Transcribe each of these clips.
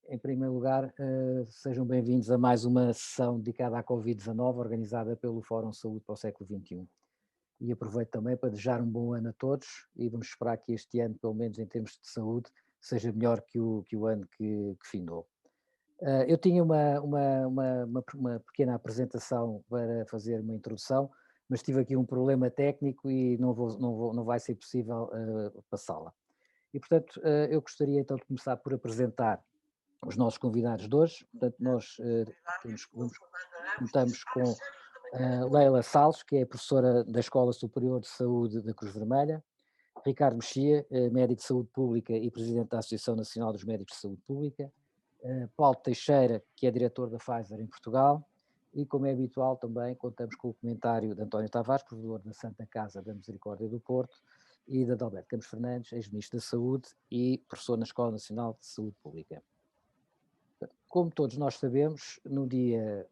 Em primeiro lugar, sejam bem-vindos a mais uma sessão dedicada à Covid-19, organizada pelo Fórum Saúde para o Século XXI. E aproveito também para desejar um bom ano a todos e vamos esperar que este ano, pelo menos em termos de saúde, seja melhor que o ano que findou. Eu tinha uma pequena apresentação para fazer uma introdução, mas tive aqui um problema técnico e não vai ser possível passá-la. E, portanto, eu gostaria então de começar por apresentar os nossos convidados de hoje. Portanto, nós contamos com Leila Salles, que é professora da Escola Superior de Saúde da Cruz Vermelha, Ricardo Mexia, médico de saúde pública e presidente da Associação Nacional dos Médicos de Saúde Pública, Paulo Teixeira, que é diretor da Pfizer em Portugal, e como é habitual também contamos com o comentário de António Tavares, provedor da Santa Casa da Misericórdia do Porto, e de Adalberto Campos Fernandes, ex-ministro da Saúde e professor na Escola Nacional de Saúde Pública. Como todos nós sabemos, no dia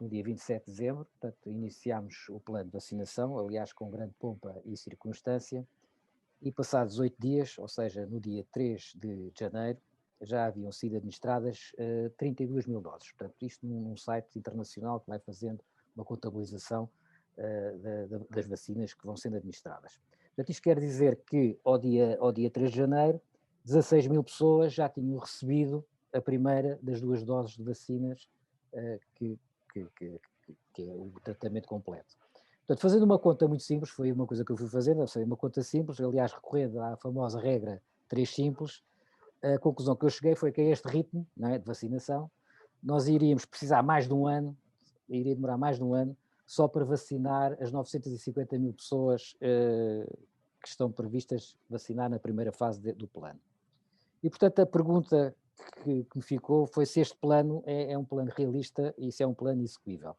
27 de dezembro, portanto, iniciámos o plano de vacinação, aliás, com grande pompa e circunstância, e passados 8 dias, ou seja, no dia 3 de janeiro, já haviam sido administradas 32 mil doses. Portanto, isto num site internacional que vai fazendo uma contabilização das vacinas que vão sendo administradas. Portanto, isto quer dizer que ao dia 3 de janeiro, 16 mil pessoas já tinham recebido a primeira das 2 doses de vacinas que é o tratamento completo. Portanto, fazendo uma conta muito simples, foi uma coisa que eu fui fazendo, ou seja, uma conta simples, aliás, recorrendo à famosa regra 3 simples, a conclusão que eu cheguei foi que a este ritmo, não é, de vacinação, nós iríamos precisar mais de um ano, iria demorar mais de um ano, só para vacinar as 950 mil pessoas que estão previstas vacinar na primeira fase do plano. E, portanto, a pergunta que me ficou foi se este plano é um plano realista e se é um plano execuível.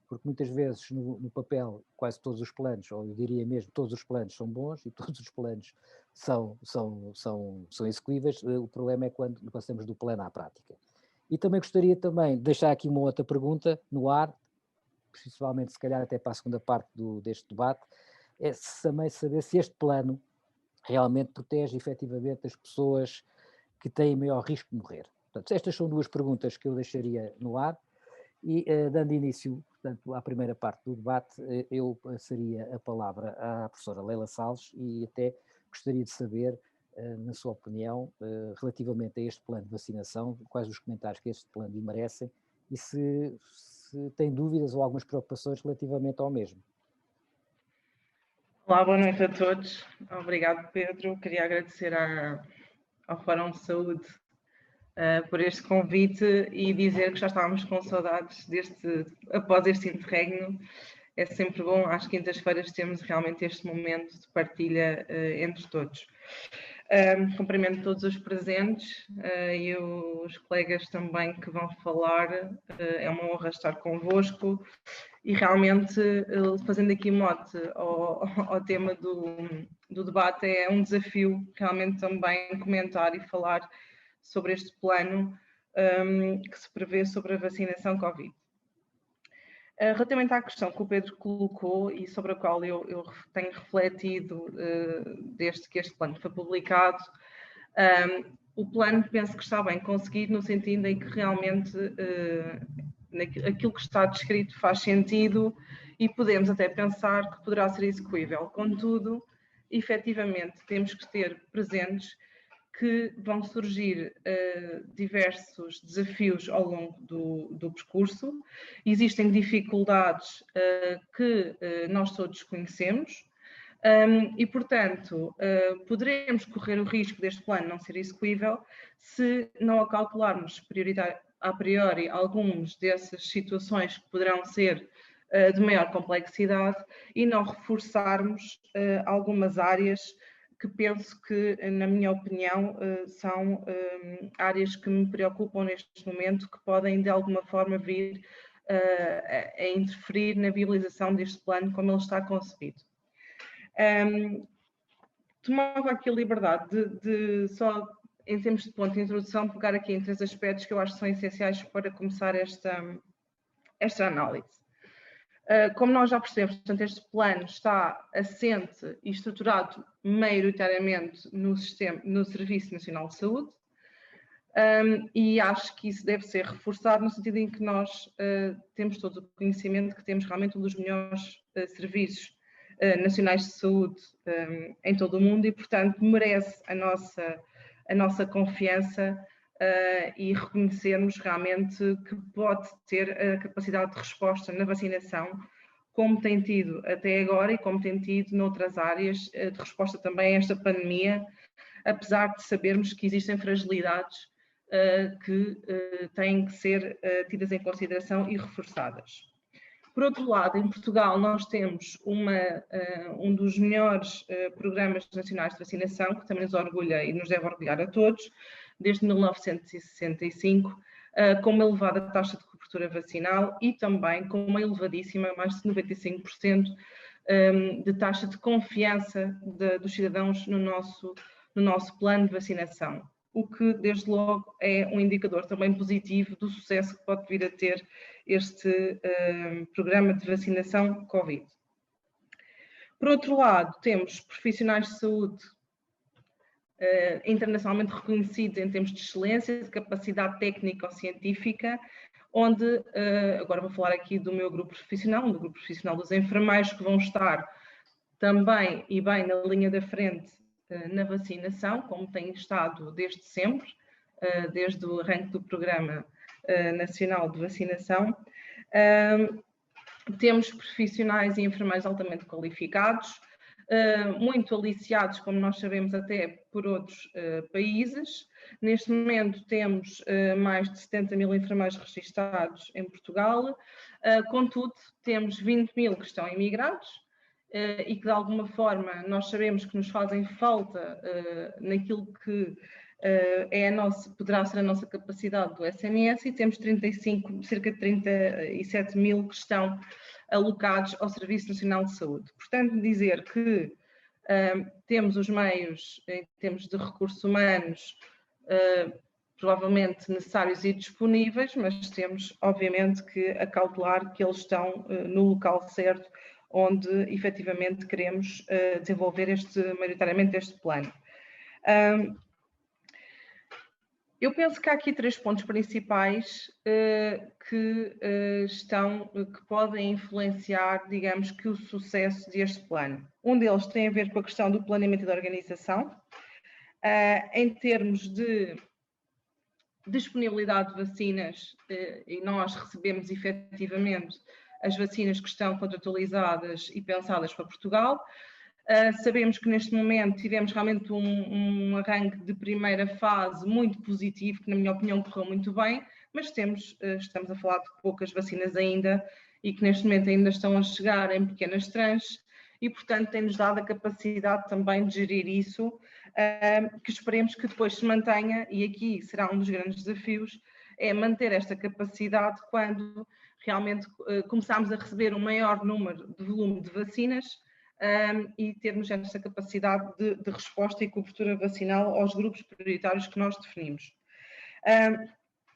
Porque muitas vezes no papel quase todos os planos, ou eu diria mesmo todos os planos são bons e todos os planos são execuíveis, o problema é quando passamos do plano à prática. E também gostaria de deixar aqui uma outra pergunta no ar, principalmente se calhar até para a segunda parte deste debate, é também saber se este plano realmente protege efetivamente as pessoas que têm maior risco de morrer. Portanto, estas são 2 perguntas que eu deixaria no ar e, dando início, portanto, à primeira parte do debate, eu passaria a palavra à professora Leila Salles e até gostaria de saber, na sua opinião, relativamente a este plano de vacinação, quais os comentários que este plano lhe merecem e se tem dúvidas ou algumas preocupações relativamente ao mesmo. Olá, boa noite a todos. Obrigado, Pedro. Queria agradecer ao Fórum de Saúde por este convite e dizer que já estávamos com saudades após este interregno. É sempre bom, às quintas-feiras, termos realmente este momento de partilha entre todos. Cumprimento todos os presentes e os colegas também que vão falar. É uma honra estar convosco e realmente, fazendo aqui mote ao tema do debate, é um desafio realmente também comentar e falar sobre este plano que se prevê sobre a vacinação Covid. Relativamente à questão que o Pedro colocou e sobre a qual eu tenho refletido desde que este plano foi publicado, o plano penso que está bem conseguido no sentido em que realmente aquilo que está descrito faz sentido e podemos até pensar que poderá ser execuível. Contudo, efetivamente, temos que ter presentes que vão surgir diversos desafios ao longo do percurso. Existem dificuldades que nós todos conhecemos e, portanto, poderemos correr o risco deste plano não ser execuível se não calcularmos a priori algumas dessas situações que poderão ser de maior complexidade e não reforçarmos algumas áreas que penso que, na minha opinião, são áreas que me preocupam neste momento, que podem de alguma forma vir a interferir na viabilização deste plano como ele está concebido. Tomava aqui a liberdade de só, em termos de ponto de introdução, pegar aqui em 3 aspectos que eu acho que são essenciais para começar esta análise. Como nós já percebemos, portanto, este plano está assente e estruturado maioritariamente no Serviço Nacional de Saúde. e acho que isso deve ser reforçado no sentido em que nós temos todo o conhecimento que temos realmente um dos melhores serviços nacionais de saúde em todo o mundo e, portanto, merece a nossa confiança e reconhecermos realmente que pode ter a capacidade de resposta na vacinação, como tem tido até agora e como tem tido noutras áreas de resposta também a esta pandemia, apesar de sabermos que existem fragilidades que têm que ser tidas em consideração e reforçadas. Por outro lado, em Portugal nós temos um dos melhores programas nacionais de vacinação, que também nos orgulha e nos deve orgulhar a todos, desde 1965, com uma elevada taxa de cobertura vacinal e também com uma elevadíssima, mais de 95%, de taxa de confiança dos cidadãos no nosso plano de vacinação, o que, desde logo, é um indicador também positivo do sucesso que pode vir a ter este programa de vacinação Covid. Por outro lado, temos profissionais de saúde internacionalmente reconhecidos em termos de excelência, de capacidade técnico-científica, onde, agora vou falar aqui do meu grupo profissional, do grupo profissional dos enfermeiros, que vão estar também e bem na linha da frente na vacinação, como têm estado desde sempre, desde o arranque do Programa Nacional de Vacinação. Temos profissionais e enfermeiros altamente qualificados, muito aliciados, como nós sabemos, até por outros países. Neste momento temos mais de 70 mil enfermeiros registados em Portugal, contudo temos 20 mil que estão imigrados, e que de alguma forma nós sabemos que nos fazem falta naquilo que poderá ser a nossa capacidade do SNS, e temos cerca de 37 mil que estão alocados ao Serviço Nacional de Saúde. Portanto, dizer que temos os meios, em termos de recursos humanos, provavelmente necessários e disponíveis, mas temos, obviamente, que acautelar que eles estão no local certo, onde efetivamente queremos desenvolver maioritariamente este plano. Eu penso que há aqui 3 pontos principais que podem influenciar, digamos, que o sucesso deste plano. Um deles tem a ver com a questão do planeamento e da organização, em termos de disponibilidade de vacinas, e nós recebemos efetivamente as vacinas que estão contratualizadas e pensadas para Portugal. Sabemos que neste momento tivemos realmente um arranque de primeira fase muito positivo, que na minha opinião correu muito bem, mas estamos a falar de poucas vacinas ainda e que neste momento ainda estão a chegar em pequenas tranches e, portanto, tem-nos dado a capacidade também de gerir isso, que esperemos que depois se mantenha, e aqui será um dos grandes desafios, é manter esta capacidade quando realmente começarmos a receber um maior número de volume de vacinas e termos esta capacidade de resposta e cobertura vacinal aos grupos prioritários que nós definimos.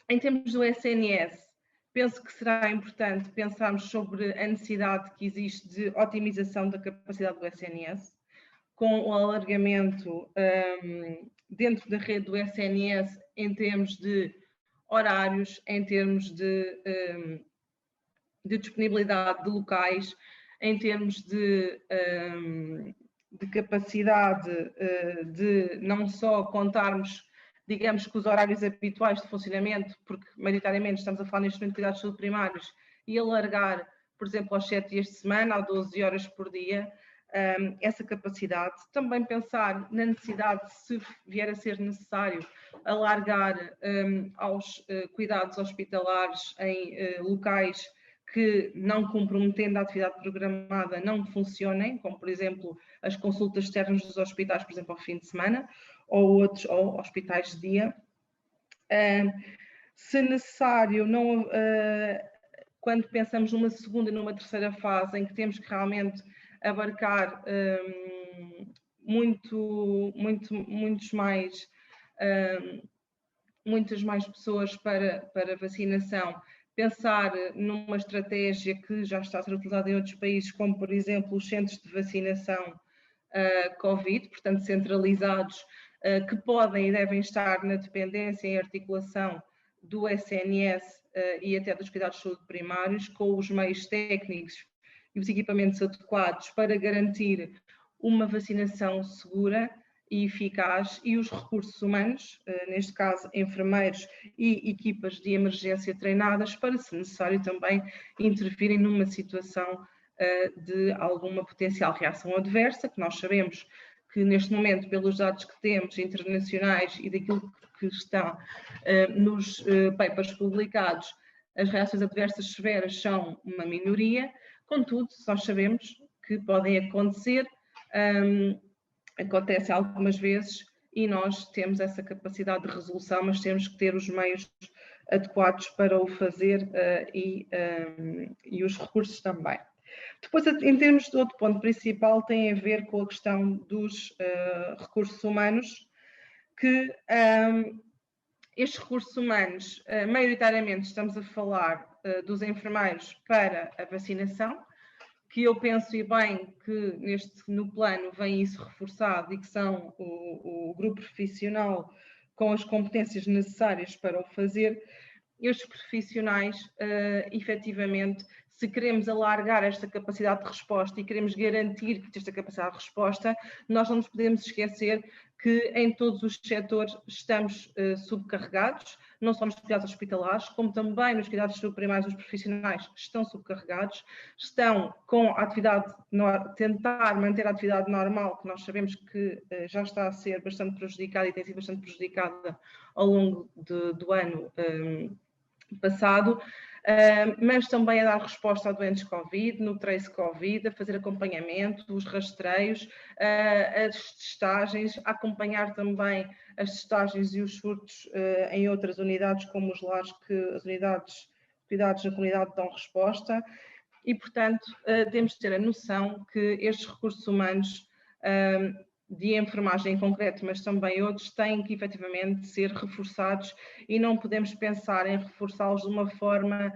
Em termos do SNS, penso que será importante pensarmos sobre a necessidade que existe de otimização da capacidade do SNS, com o alargamento dentro da rede do SNS em termos de horários, em termos de disponibilidade de locais, em termos de capacidade de não só contarmos, digamos, com os horários habituais de funcionamento, porque maioritariamente estamos a falar neste momento de cuidados de saúde primários, e alargar, por exemplo, aos 7 dias de semana, a 12 horas por dia, essa capacidade. Também pensar na necessidade, se vier a ser necessário, alargar aos cuidados hospitalares em locais que, não comprometendo a atividade programada, não funcionem, como, por exemplo, as consultas externas dos hospitais, por exemplo, ao fim de semana, ou hospitais de dia. Se necessário, quando pensamos numa segunda e numa terceira fase, em que temos que realmente abarcar muitas mais pessoas para vacinação, pensar numa estratégia que já está a ser utilizada em outros países, como, por exemplo, os centros de vacinação Covid, portanto, centralizados que podem e devem estar na dependência em articulação do SNS e até dos cuidados de saúde primários, com os meios técnicos e os equipamentos adequados para garantir uma vacinação segura e eficaz, e os recursos humanos, neste caso enfermeiros e equipas de emergência treinadas, para, se necessário, também intervirem numa situação de alguma potencial reação adversa, que nós sabemos que neste momento, pelos dados que temos internacionais e daquilo que está nos papers publicados, as reações adversas severas são uma minoria. Contudo, nós sabemos que podem acontecer, acontece algumas vezes, e nós temos essa capacidade de resolução, mas temos que ter os meios adequados para o fazer e os recursos também. Depois, em termos de outro ponto principal, tem a ver com a questão dos recursos humanos, que estes recursos humanos, maioritariamente estamos a falar dos enfermeiros para a vacinação, que eu penso e bem que no plano vem isso reforçado, e que são o grupo profissional com as competências necessárias para o fazer. Estes profissionais, efetivamente, se queremos alargar esta capacidade de resposta e queremos garantir que esta capacidade de resposta, nós não nos podemos esquecer que em todos os setores estamos subcarregados, não só nos cuidados hospitalares, como também nos cuidados primários, os profissionais estão subcarregados, estão com a atividade, tentar manter a atividade normal, que nós sabemos que já está a ser bastante prejudicada e tem sido bastante prejudicada ao longo do ano passado, mas também a dar resposta a doentes Covid, no trace Covid, a fazer acompanhamento, os rastreios, as testagens, a acompanhar também as testagens e os surtos em outras unidades, como os lares, que as unidades de cuidados da comunidade dão resposta, e, portanto, temos de ter a noção que estes recursos humanos de enfermagem em concreto, mas também outros, têm que efetivamente ser reforçados, e não podemos pensar em reforçá-los de uma forma,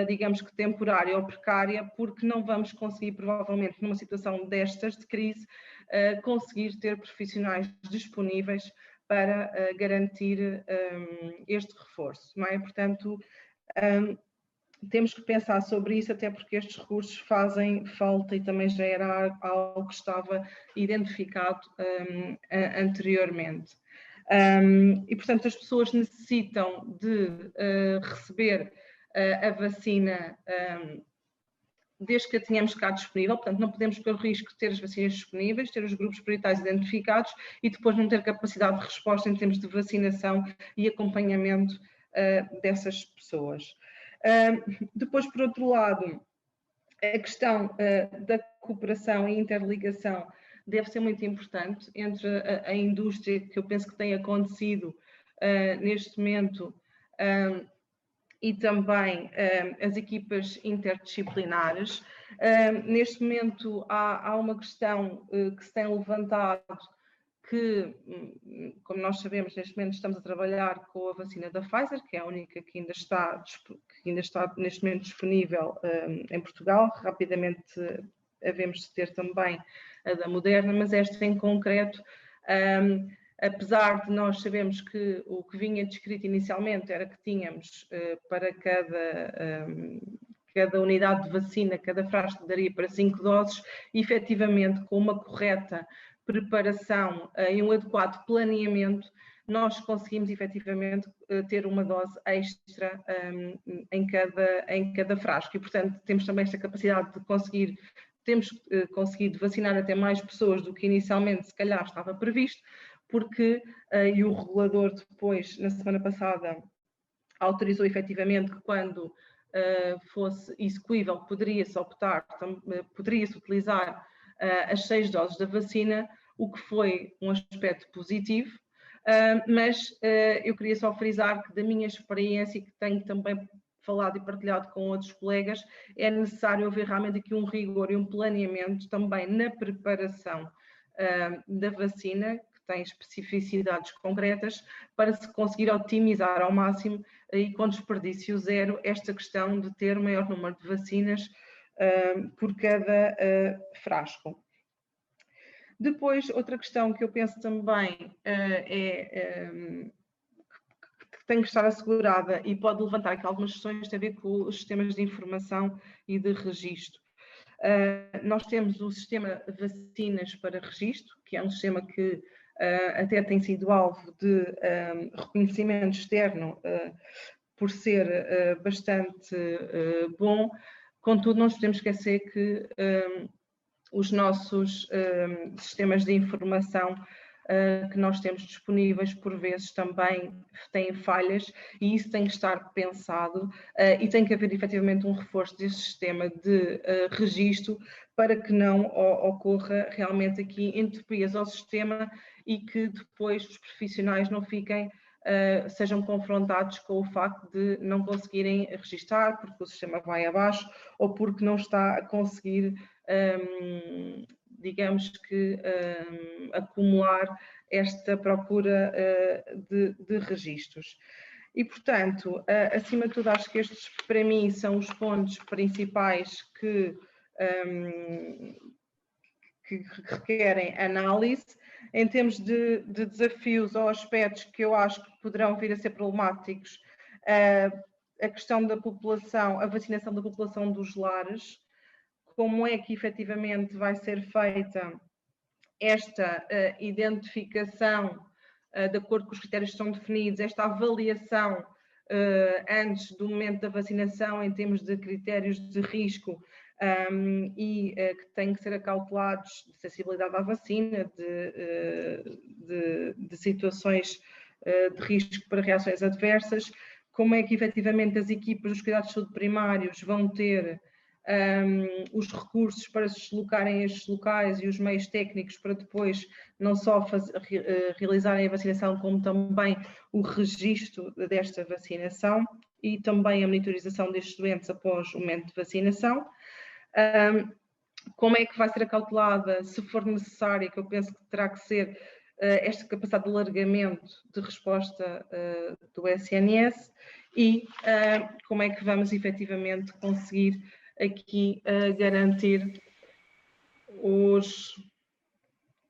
digamos que temporária ou precária, porque não vamos conseguir, provavelmente, numa situação destas, de crise, conseguir ter profissionais disponíveis para garantir este reforço, não é? Portanto, temos que pensar sobre isso, até porque estes recursos fazem falta, e também já era algo que estava identificado anteriormente. E, portanto, as pessoas necessitam de receber a vacina desde que a tenhamos cá disponível. Portanto, não podemos correr o risco de ter as vacinas disponíveis, ter os grupos prioritários identificados e depois não ter capacidade de resposta em termos de vacinação e acompanhamento dessas pessoas. Depois, por outro lado, a questão da cooperação e interligação deve ser muito importante entre a indústria, que eu penso que tem acontecido neste momento, e também as equipas interdisciplinares. Neste momento há uma questão que se tem levantado, que, como nós sabemos, neste momento estamos a trabalhar com a vacina da Pfizer, que é a única que ainda está neste momento disponível em Portugal. Rapidamente havemos de ter também a da Moderna, mas esta em concreto, apesar de nós sabermos que o que vinha descrito inicialmente era que tínhamos para cada unidade de vacina, cada frasco daria para 5 doses, e efetivamente com uma correta preparação e um adequado planeamento, nós conseguimos efetivamente ter uma dose extra em cada frasco, e portanto temos também esta capacidade de temos conseguido vacinar até mais pessoas do que inicialmente se calhar estava previsto, porque e o regulador depois, na semana passada, autorizou efetivamente que quando fosse execuível poderia-se utilizar as 6 doses da vacina, o que foi um aspecto positivo, mas eu queria só frisar que, da minha experiência, e que tenho também falado e partilhado com outros colegas, é necessário haver realmente aqui um rigor e um planeamento também na preparação da vacina, que tem especificidades concretas, para se conseguir otimizar ao máximo e com desperdício zero esta questão de ter o maior número de vacinas por cada frasco. Depois, outra questão que eu penso também que tem que estar assegurada e pode levantar aqui algumas questões, tem a ver com os sistemas de informação e de registro. Nós temos o sistema vacinas para registro, que é um sistema que até tem sido alvo de reconhecimento externo por ser bastante bom. Contudo, não nos podemos esquecer que os nossos sistemas de informação que nós temos disponíveis, por vezes também têm falhas, e isso tem que estar pensado e tem que haver efetivamente um reforço desse sistema de registro para que não ocorra realmente aqui entropias ao sistema e que depois os profissionais não fiquem sejam confrontados com o facto de não conseguirem registar porque o sistema vai abaixo ou porque não está a conseguir digamos que acumular esta procura de registros. E, portanto, acima de tudo, acho que estes, para mim, são os pontos principais que requerem análise. Em termos de desafios ou aspectos que eu acho que poderão vir a ser problemáticos, a questão da população, a vacinação da população dos lares, como é que efetivamente vai ser feita esta identificação de acordo com os critérios que estão definidos, esta avaliação antes do momento da vacinação em termos de critérios de risco e que têm que ser acautelados de sensibilidade à vacina, de situações de risco para reações adversas, como é que efetivamente as equipas dos cuidados de saúde primários vão ter os recursos para se deslocarem a estes locais e os meios técnicos para depois não só realizarem a vacinação, como também o registro desta vacinação e também a monitorização destes doentes após o momento de vacinação. Como é que vai ser acautelada, se for necessária, que eu penso que terá que ser esta capacidade de alargamento de resposta do SNS e como é que vamos efetivamente conseguir aqui garantir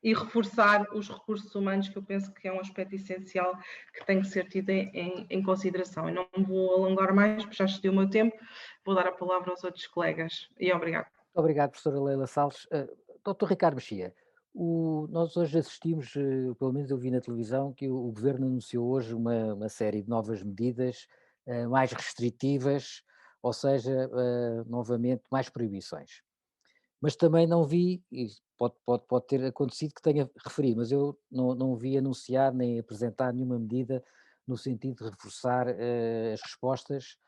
e reforçar os recursos humanos, que eu penso que é um aspecto essencial que tem que ser tido em consideração. Eu não vou alongar mais, porque já excedi o meu tempo, vou dar a palavra aos outros colegas. E obrigado. Muito obrigado, professora Leila Salles. Dr. Ricardo Mexia, nós hoje assistimos, pelo menos eu vi na televisão, que o Governo anunciou hoje uma série de novas medidas mais restritivas, ou seja, novamente mais proibições. Mas também não vi, e pode ter acontecido que tenha referido, mas eu não vi anunciar nem apresentar nenhuma medida no sentido de reforçar as respostas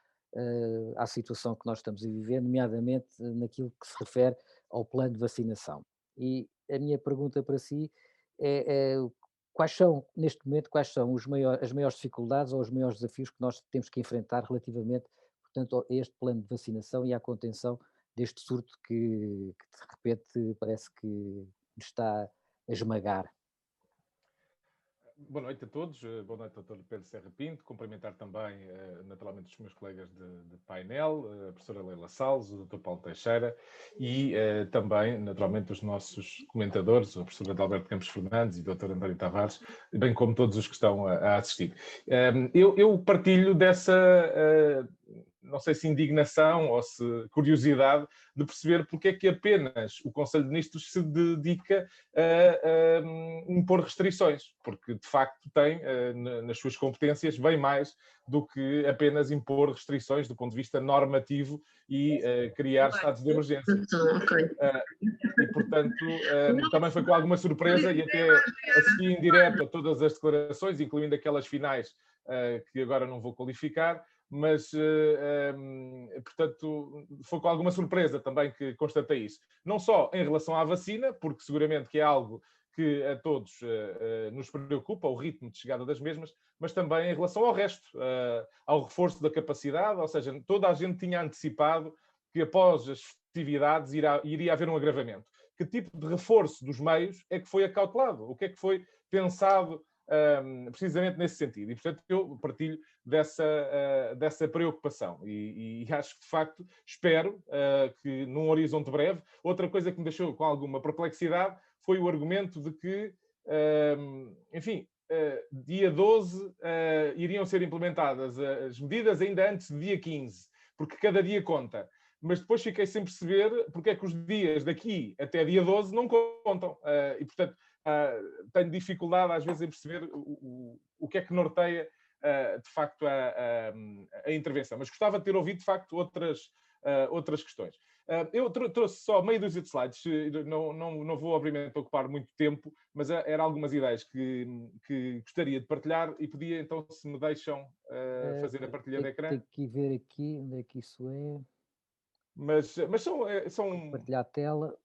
à situação que nós estamos a viver, nomeadamente naquilo que se refere ao plano de vacinação. E a minha pergunta para si é quais são, neste momento, quais são as maiores dificuldades ou os maiores desafios que nós temos que enfrentar relativamente, portanto, a este plano de vacinação e à contenção deste surto que de repente parece que nos está a esmagar. Boa noite a todos, boa noite ao Dr. Pedro Serra Pinto, cumprimentar também naturalmente os meus colegas de painel, a professora Leila Salles, o Dr. Paulo Teixeira e também naturalmente os nossos comentadores, a professora Adalberto Campos Fernandes e o Dr. António Tavares, bem como todos os que estão a assistir. Eu partilho dessa não sei se indignação ou se curiosidade de perceber porque é que apenas o Conselho de Ministros se dedica a impor restrições, porque de facto tem nas suas competências bem mais do que apenas impor restrições do ponto de vista normativo e criar estados de emergência. E portanto também foi com alguma surpresa e até assegui em direto a todas as declarações, incluindo aquelas finais que agora não vou qualificar, mas, portanto, foi com alguma surpresa também que constatei isso. Não só em relação à vacina, porque seguramente que é algo que a todos nos preocupa, o ritmo de chegada das mesmas, mas também em relação ao resto, ao reforço da capacidade, ou seja, toda a gente tinha antecipado que após as festividades iria haver um agravamento. Que tipo de reforço dos meios é que foi acautelado? O que é que foi pensado precisamente nesse sentido? E, portanto, eu partilho dessa preocupação e acho que, de facto, espero que num horizonte breve. Outra coisa que me deixou com alguma perplexidade foi o argumento de que, enfim, dia 12 iriam ser implementadas as medidas ainda antes do dia 15, porque cada dia conta. Mas depois fiquei sem perceber porque é que os dias daqui até dia 12 não contam. E, portanto, tenho dificuldade às vezes em perceber o que é que norteia, de facto, a intervenção. Mas gostava de ter ouvido, de facto, outras questões. Eu trouxe só meia dúzia de slides, não vou obviamente ocupar muito tempo, mas eram algumas ideias que gostaria de partilhar e podia então, se me deixam, fazer a partilha de ecrã. Tenho que ver aqui onde é que isso é. Mas são Partilhar a tela.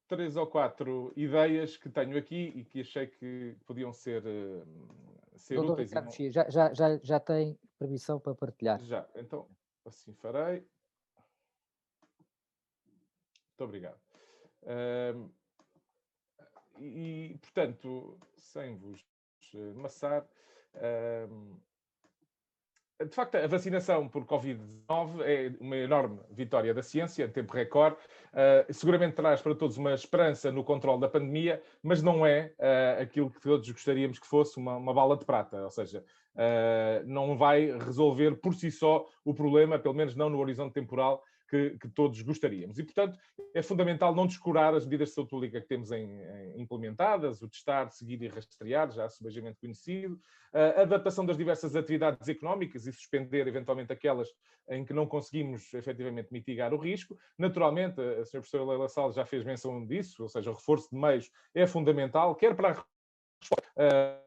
3 ou 4 ideias que tenho aqui e que achei que podiam ser Doutor úteis. Ricardo Mexia, já tem permissão para partilhar? Já, então assim farei. Muito obrigado. Portanto, sem vos amassar, de facto, a vacinação por Covid-19 é uma enorme vitória da ciência, em tempo recorde. Seguramente traz para todos uma esperança no controle da pandemia, mas não é aquilo que todos gostaríamos que fosse uma bala de prata. Ou seja, não vai resolver por si só o problema, pelo menos não no horizonte temporal que todos gostaríamos. E, portanto, é fundamental não descurar as medidas de saúde pública que temos implementadas, o testar, seguir e rastrear, já subejamente conhecido, a adaptação das diversas atividades económicas e suspender, eventualmente, aquelas em que não conseguimos, efetivamente, mitigar o risco. Naturalmente, a Sra. Professora Leila Salles já fez menção disso, ou seja, o reforço de meios é fundamental, quer para a resposta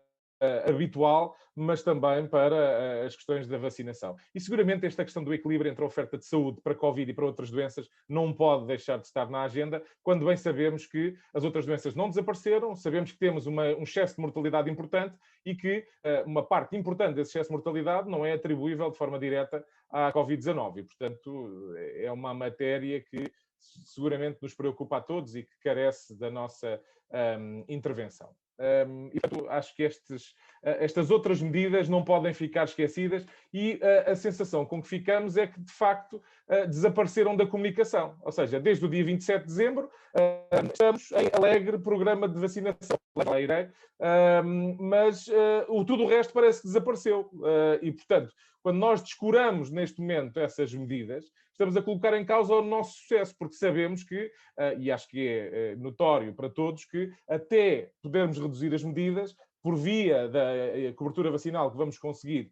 habitual, mas também para as questões da vacinação. E seguramente esta questão do equilíbrio entre a oferta de saúde para Covid e para outras doenças não pode deixar de estar na agenda, quando bem sabemos que as outras doenças não desapareceram, sabemos que temos um excesso de mortalidade importante e que uma parte importante desse excesso de mortalidade não é atribuível de forma direta à Covid-19. E, portanto, é uma matéria que seguramente nos preocupa a todos e que carece da nossa intervenção. E, portanto, acho que estas outras medidas não podem ficar esquecidas e a sensação com que ficamos é que, de facto, desapareceram da comunicação. Ou seja, desde o dia 27 de dezembro, estamos em alegre programa de vacinação, mas tudo o resto parece que desapareceu. E, portanto, quando nós descuramos neste momento essas medidas, estamos a colocar em causa o nosso sucesso, porque sabemos que, e acho que é notório para todos, que até podermos reduzir as medidas, por via da cobertura vacinal que vamos conseguir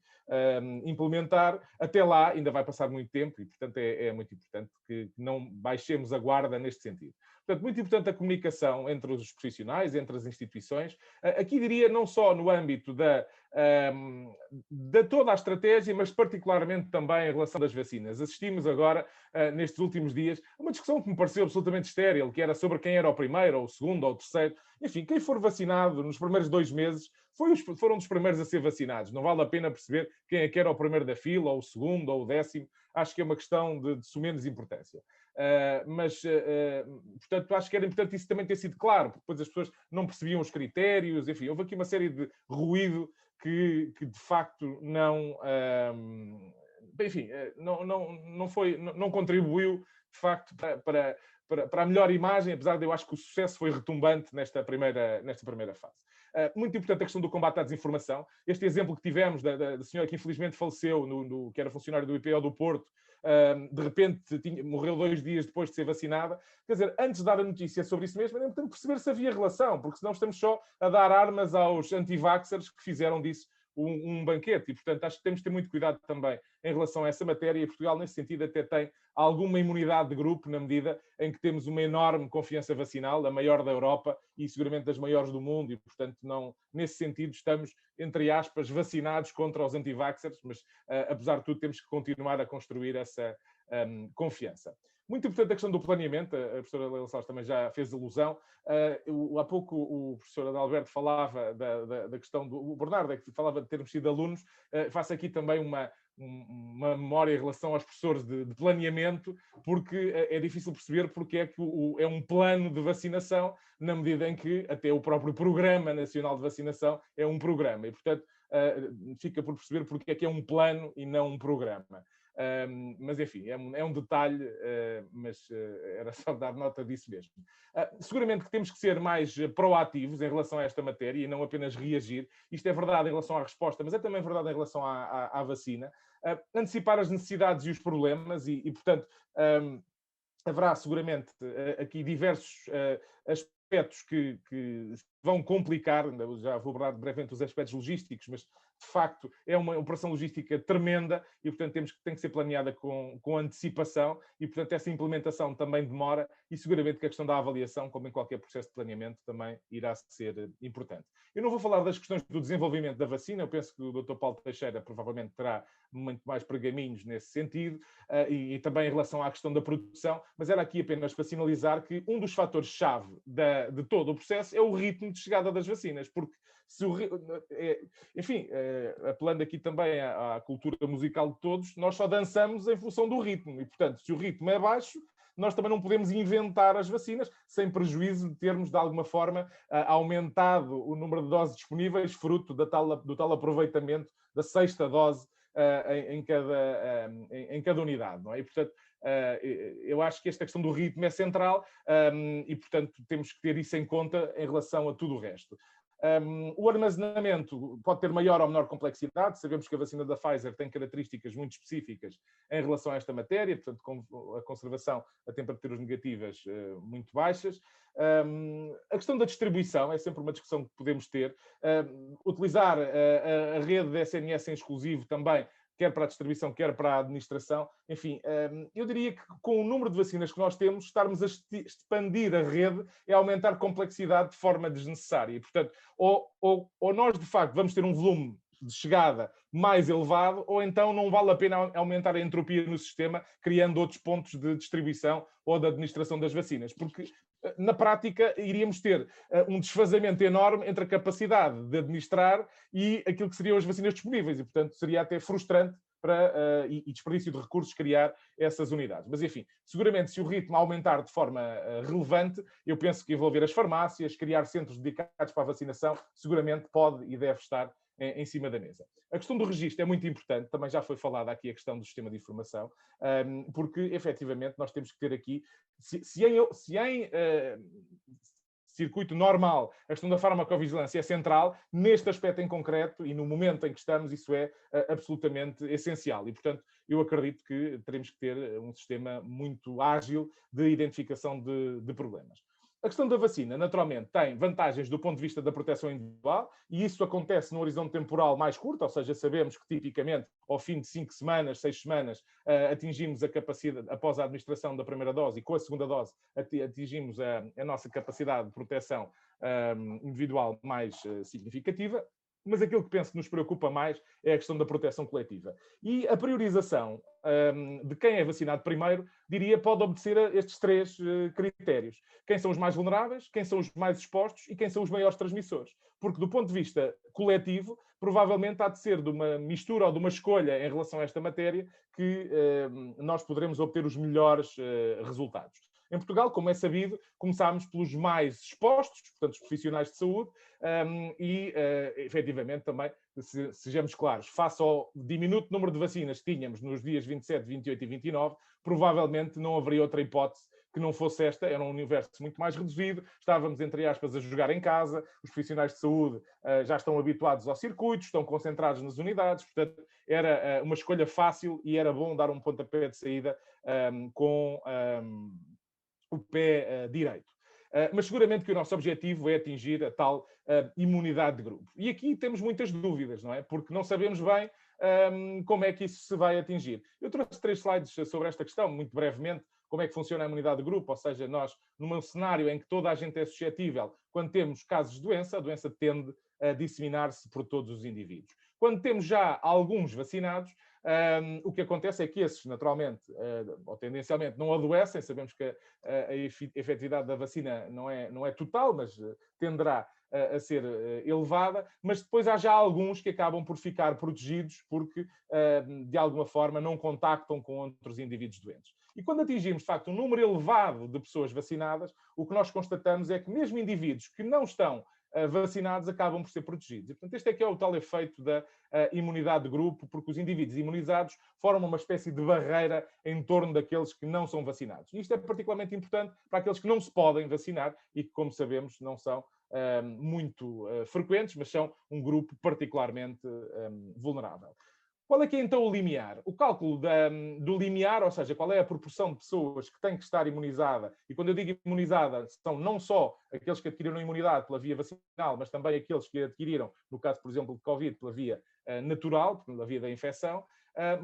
implementar, até lá ainda vai passar muito tempo e, portanto, é muito importante que não baixemos a guarda neste sentido. Portanto, muito importante a comunicação entre os profissionais, entre as instituições. Aqui diria não só no âmbito de toda a estratégia, mas particularmente também em relação às vacinas. Assistimos agora, nestes últimos dias, a uma discussão que me pareceu absolutamente estéril, que era sobre quem era o primeiro, ou o segundo, ou o terceiro. Enfim, quem for vacinado nos primeiros 2 meses foram dos primeiros a ser vacinados. Não vale a pena perceber quem é que era o primeiro da fila, ou o segundo, ou o 10º. Acho que é uma questão de sumenos importância. Portanto, acho que era importante isso também ter sido claro, porque depois as pessoas não percebiam os critérios. Enfim, houve aqui uma série de ruído que de facto não... enfim, não contribuiu, de facto, para a melhor imagem, apesar de eu acho que o sucesso foi retumbante nesta primeira fase. Muito importante a questão do combate à desinformação. Este exemplo que tivemos da senhora que infelizmente faleceu, que era funcionário do IPO do Porto, de repente morreu 2 dias depois de ser vacinada. Quer dizer, antes de dar a notícia sobre isso mesmo, é importante perceber se havia relação, porque senão estamos só a dar armas aos anti-vaxxers que fizeram disso um banquete. E, portanto, acho que temos de ter muito cuidado também em relação a essa matéria, e Portugal, nesse sentido, até tem alguma imunidade de grupo, na medida em que temos uma enorme confiança vacinal, a maior da Europa e seguramente das maiores do mundo, e, portanto, nesse sentido, estamos, entre aspas, vacinados contra os anti-vaxxers, mas, apesar de tudo, temos que continuar a construir essa confiança. Muito importante a questão do planeamento, a professora Leila Salles também já fez alusão. Há pouco o professor Adalberto falava da questão o Bernardo, que falava de termos sido alunos. Faço aqui também uma memória em relação aos professores de planeamento, porque é difícil perceber porque é que é um plano de vacinação, na medida em que até o próprio Programa Nacional de Vacinação é um programa. E, portanto, fica por perceber porque é que é um plano e não um programa. Mas, enfim, é um detalhe, mas era só dar nota disso mesmo. Seguramente que temos que ser mais proativos em relação a esta matéria e não apenas reagir. Isto é verdade em relação à resposta, mas é também verdade em relação à vacina. Antecipar as necessidades e os problemas e portanto, haverá seguramente aqui diversos aspectos que vão complicar, já vou abordar brevemente os aspectos logísticos, mas de facto é uma operação logística tremenda e portanto tem que ser planeada com antecipação e portanto essa implementação também demora e seguramente que a questão da avaliação, como em qualquer processo de planeamento, também irá ser importante. Eu não vou falar das questões do desenvolvimento da vacina, eu penso que o Dr. Paulo Teixeira provavelmente terá muito mais pergaminhos nesse sentido, e também em relação à questão da produção, mas era aqui apenas para sinalizar que um dos fatores-chave de todo o processo é o ritmo de chegada das vacinas, porque se enfim, apelando aqui também à cultura musical de todos, nós só dançamos em função do ritmo, e portanto, se o ritmo é baixo, nós também não podemos inventar as vacinas sem prejuízo de termos, de alguma forma, aumentado o número de doses disponíveis, fruto do tal aproveitamento da 6ª dose em cada unidade, não é? E, portanto, eu acho que esta questão do ritmo é central e, portanto, temos que ter isso em conta em relação a tudo o resto. O armazenamento pode ter maior ou menor complexidade. Sabemos que a vacina da Pfizer tem características muito específicas em relação a esta matéria, portanto, com a conservação a temperaturas negativas muito baixas. A questão da distribuição é sempre uma discussão que podemos ter. Utilizar a rede de SNS em exclusivo também, quer para a distribuição, quer para a administração. Enfim, eu diria que com o número de vacinas que nós temos, estarmos a expandir a rede é aumentar complexidade de forma desnecessária. E, portanto, ou nós, de facto, vamos ter um volume de chegada mais elevado, ou então não vale a pena aumentar a entropia no sistema, criando outros pontos de distribuição ou de administração das vacinas, porque na prática iríamos ter um desfazamento enorme entre a capacidade de administrar e aquilo que seriam as vacinas disponíveis, e portanto seria até frustrante e desperdício de recursos criar essas unidades. Mas enfim, seguramente se o ritmo aumentar de forma relevante, eu penso que envolver as farmácias, criar centros dedicados para a vacinação, seguramente pode e deve estar em cima da mesa. A questão do registro é muito importante, também já foi falada aqui a questão do sistema de informação, porque efetivamente nós temos que ter aqui, se em circuito normal a questão da farmacovigilância é central, neste aspecto em concreto e no momento em que estamos, isso é absolutamente essencial. E, portanto, eu acredito que teremos que ter um sistema muito ágil de identificação de problemas. A questão da vacina, naturalmente, tem vantagens do ponto de vista da proteção individual e isso acontece num horizonte temporal mais curto, ou seja, sabemos que tipicamente ao fim de 5 semanas, 6 semanas, atingimos a capacidade, após a administração da primeira dose e com a segunda dose, atingimos a nossa capacidade de proteção individual mais significativa. Mas aquilo que penso que nos preocupa mais é a questão da proteção coletiva. E a priorização de quem é vacinado primeiro, diria, pode obedecer a estes 3 critérios. Quem são os mais vulneráveis, quem são os mais expostos e quem são os maiores transmissores. Porque do ponto de vista coletivo, provavelmente há de ser de uma mistura ou de uma escolha em relação a esta matéria que nós poderemos obter os melhores resultados. Em Portugal, como é sabido, começámos pelos mais expostos, portanto, os profissionais de saúde, e, efetivamente, também, sejamos claros, face ao diminuto número de vacinas que tínhamos nos dias 27, 28 e 29, provavelmente não haveria outra hipótese que não fosse esta, era um universo muito mais reduzido, estávamos, entre aspas, a jogar em casa, os profissionais de saúde já estão habituados aos circuitos, estão concentrados nas unidades, portanto, era uma escolha fácil e era bom dar um pontapé de saída com o pé direito. Mas seguramente que o nosso objetivo é atingir a tal imunidade de grupo. E aqui temos muitas dúvidas, não é? Porque não sabemos bem como é que isso se vai atingir. Eu trouxe 3 slides sobre esta questão, muito brevemente, como é que funciona a imunidade de grupo, ou seja, nós, num cenário em que toda a gente é suscetível, quando temos casos de doença, a doença tende a disseminar-se por todos os indivíduos. Quando temos já alguns vacinados, o que acontece é que esses, naturalmente, ou tendencialmente, não adoecem. Sabemos que a efetividade da vacina não é total, mas tenderá a ser elevada, mas depois há já alguns que acabam por ficar protegidos porque, de alguma forma, não contactam com outros indivíduos doentes. E quando atingimos, de facto, um número elevado de pessoas vacinadas, o que nós constatamos é que mesmo indivíduos que não estão vacinados acabam por ser protegidos. E, portanto, este é que é o tal efeito da imunidade de grupo, porque os indivíduos imunizados formam uma espécie de barreira em torno daqueles que não são vacinados. E isto é particularmente importante para aqueles que não se podem vacinar e que, como sabemos, não são muito frequentes, mas são um grupo particularmente vulnerável. Qual é que é então o limiar? O cálculo do limiar, ou seja, qual é a proporção de pessoas que têm que estar imunizada, e quando eu digo imunizada, são não só aqueles que adquiriram imunidade pela via vacinal, mas também aqueles que adquiriram, no caso, por exemplo, de Covid, pela via natural, pela via da infecção.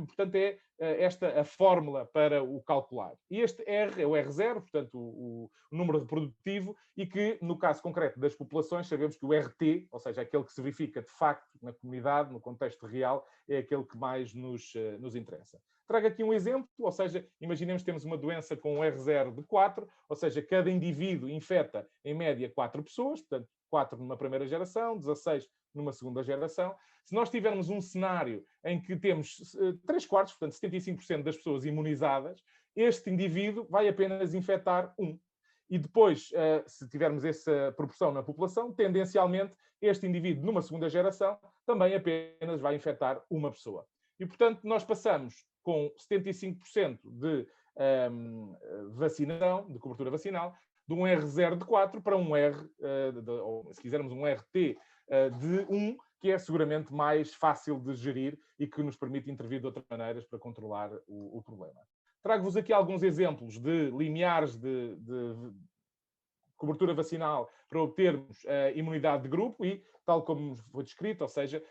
Portanto, é esta a fórmula para o calcular. E este R é o R0, portanto, o número reprodutivo, e que, no caso concreto das populações, sabemos que o RT, ou seja, aquele que se verifica de facto na comunidade, no contexto real, é aquele que mais nos interessa. Trago aqui um exemplo, ou seja, imaginemos que temos uma doença com um R0 de 4, ou seja, cada indivíduo infecta, em média, 4 pessoas, portanto, 4 numa primeira geração, 16 numa segunda geração. Se nós tivermos um cenário em que temos 3/4, portanto 75% das pessoas imunizadas, este indivíduo vai apenas infectar 1. E depois, se tivermos essa proporção na população, tendencialmente, este indivíduo, numa segunda geração, também apenas vai infectar uma pessoa. E, portanto, nós passamos com 75% de vacinação, de cobertura vacinal, de um R0 de 4 para um R, ou se quisermos um RT de 1, que é seguramente mais fácil de gerir e que nos permite intervir de outras maneiras para controlar o problema. Trago-vos aqui alguns exemplos de limiares de cobertura vacinal para obtermos imunidade de grupo e, tal como foi descrito, ou seja,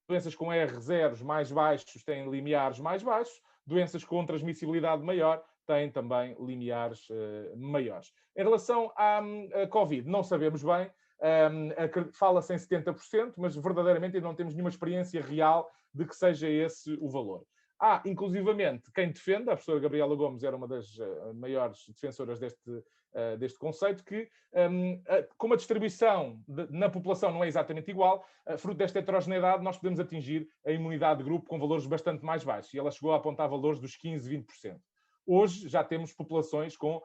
doenças com R0 mais baixos têm limiares mais baixos, doenças com transmissibilidade maior têm também limiares maiores. Em relação à Covid, não sabemos bem, fala-se em 70%, mas verdadeiramente ainda não temos nenhuma experiência real de que seja esse o valor. Há, inclusivamente, quem defende, a professora Gabriela Gomes era uma das maiores defensoras deste conceito, que como a distribuição na população não é exatamente igual, fruto desta heterogeneidade, nós podemos atingir a imunidade de grupo com valores bastante mais baixos. E ela chegou a apontar valores dos 15%, 20%. Hoje já temos populações com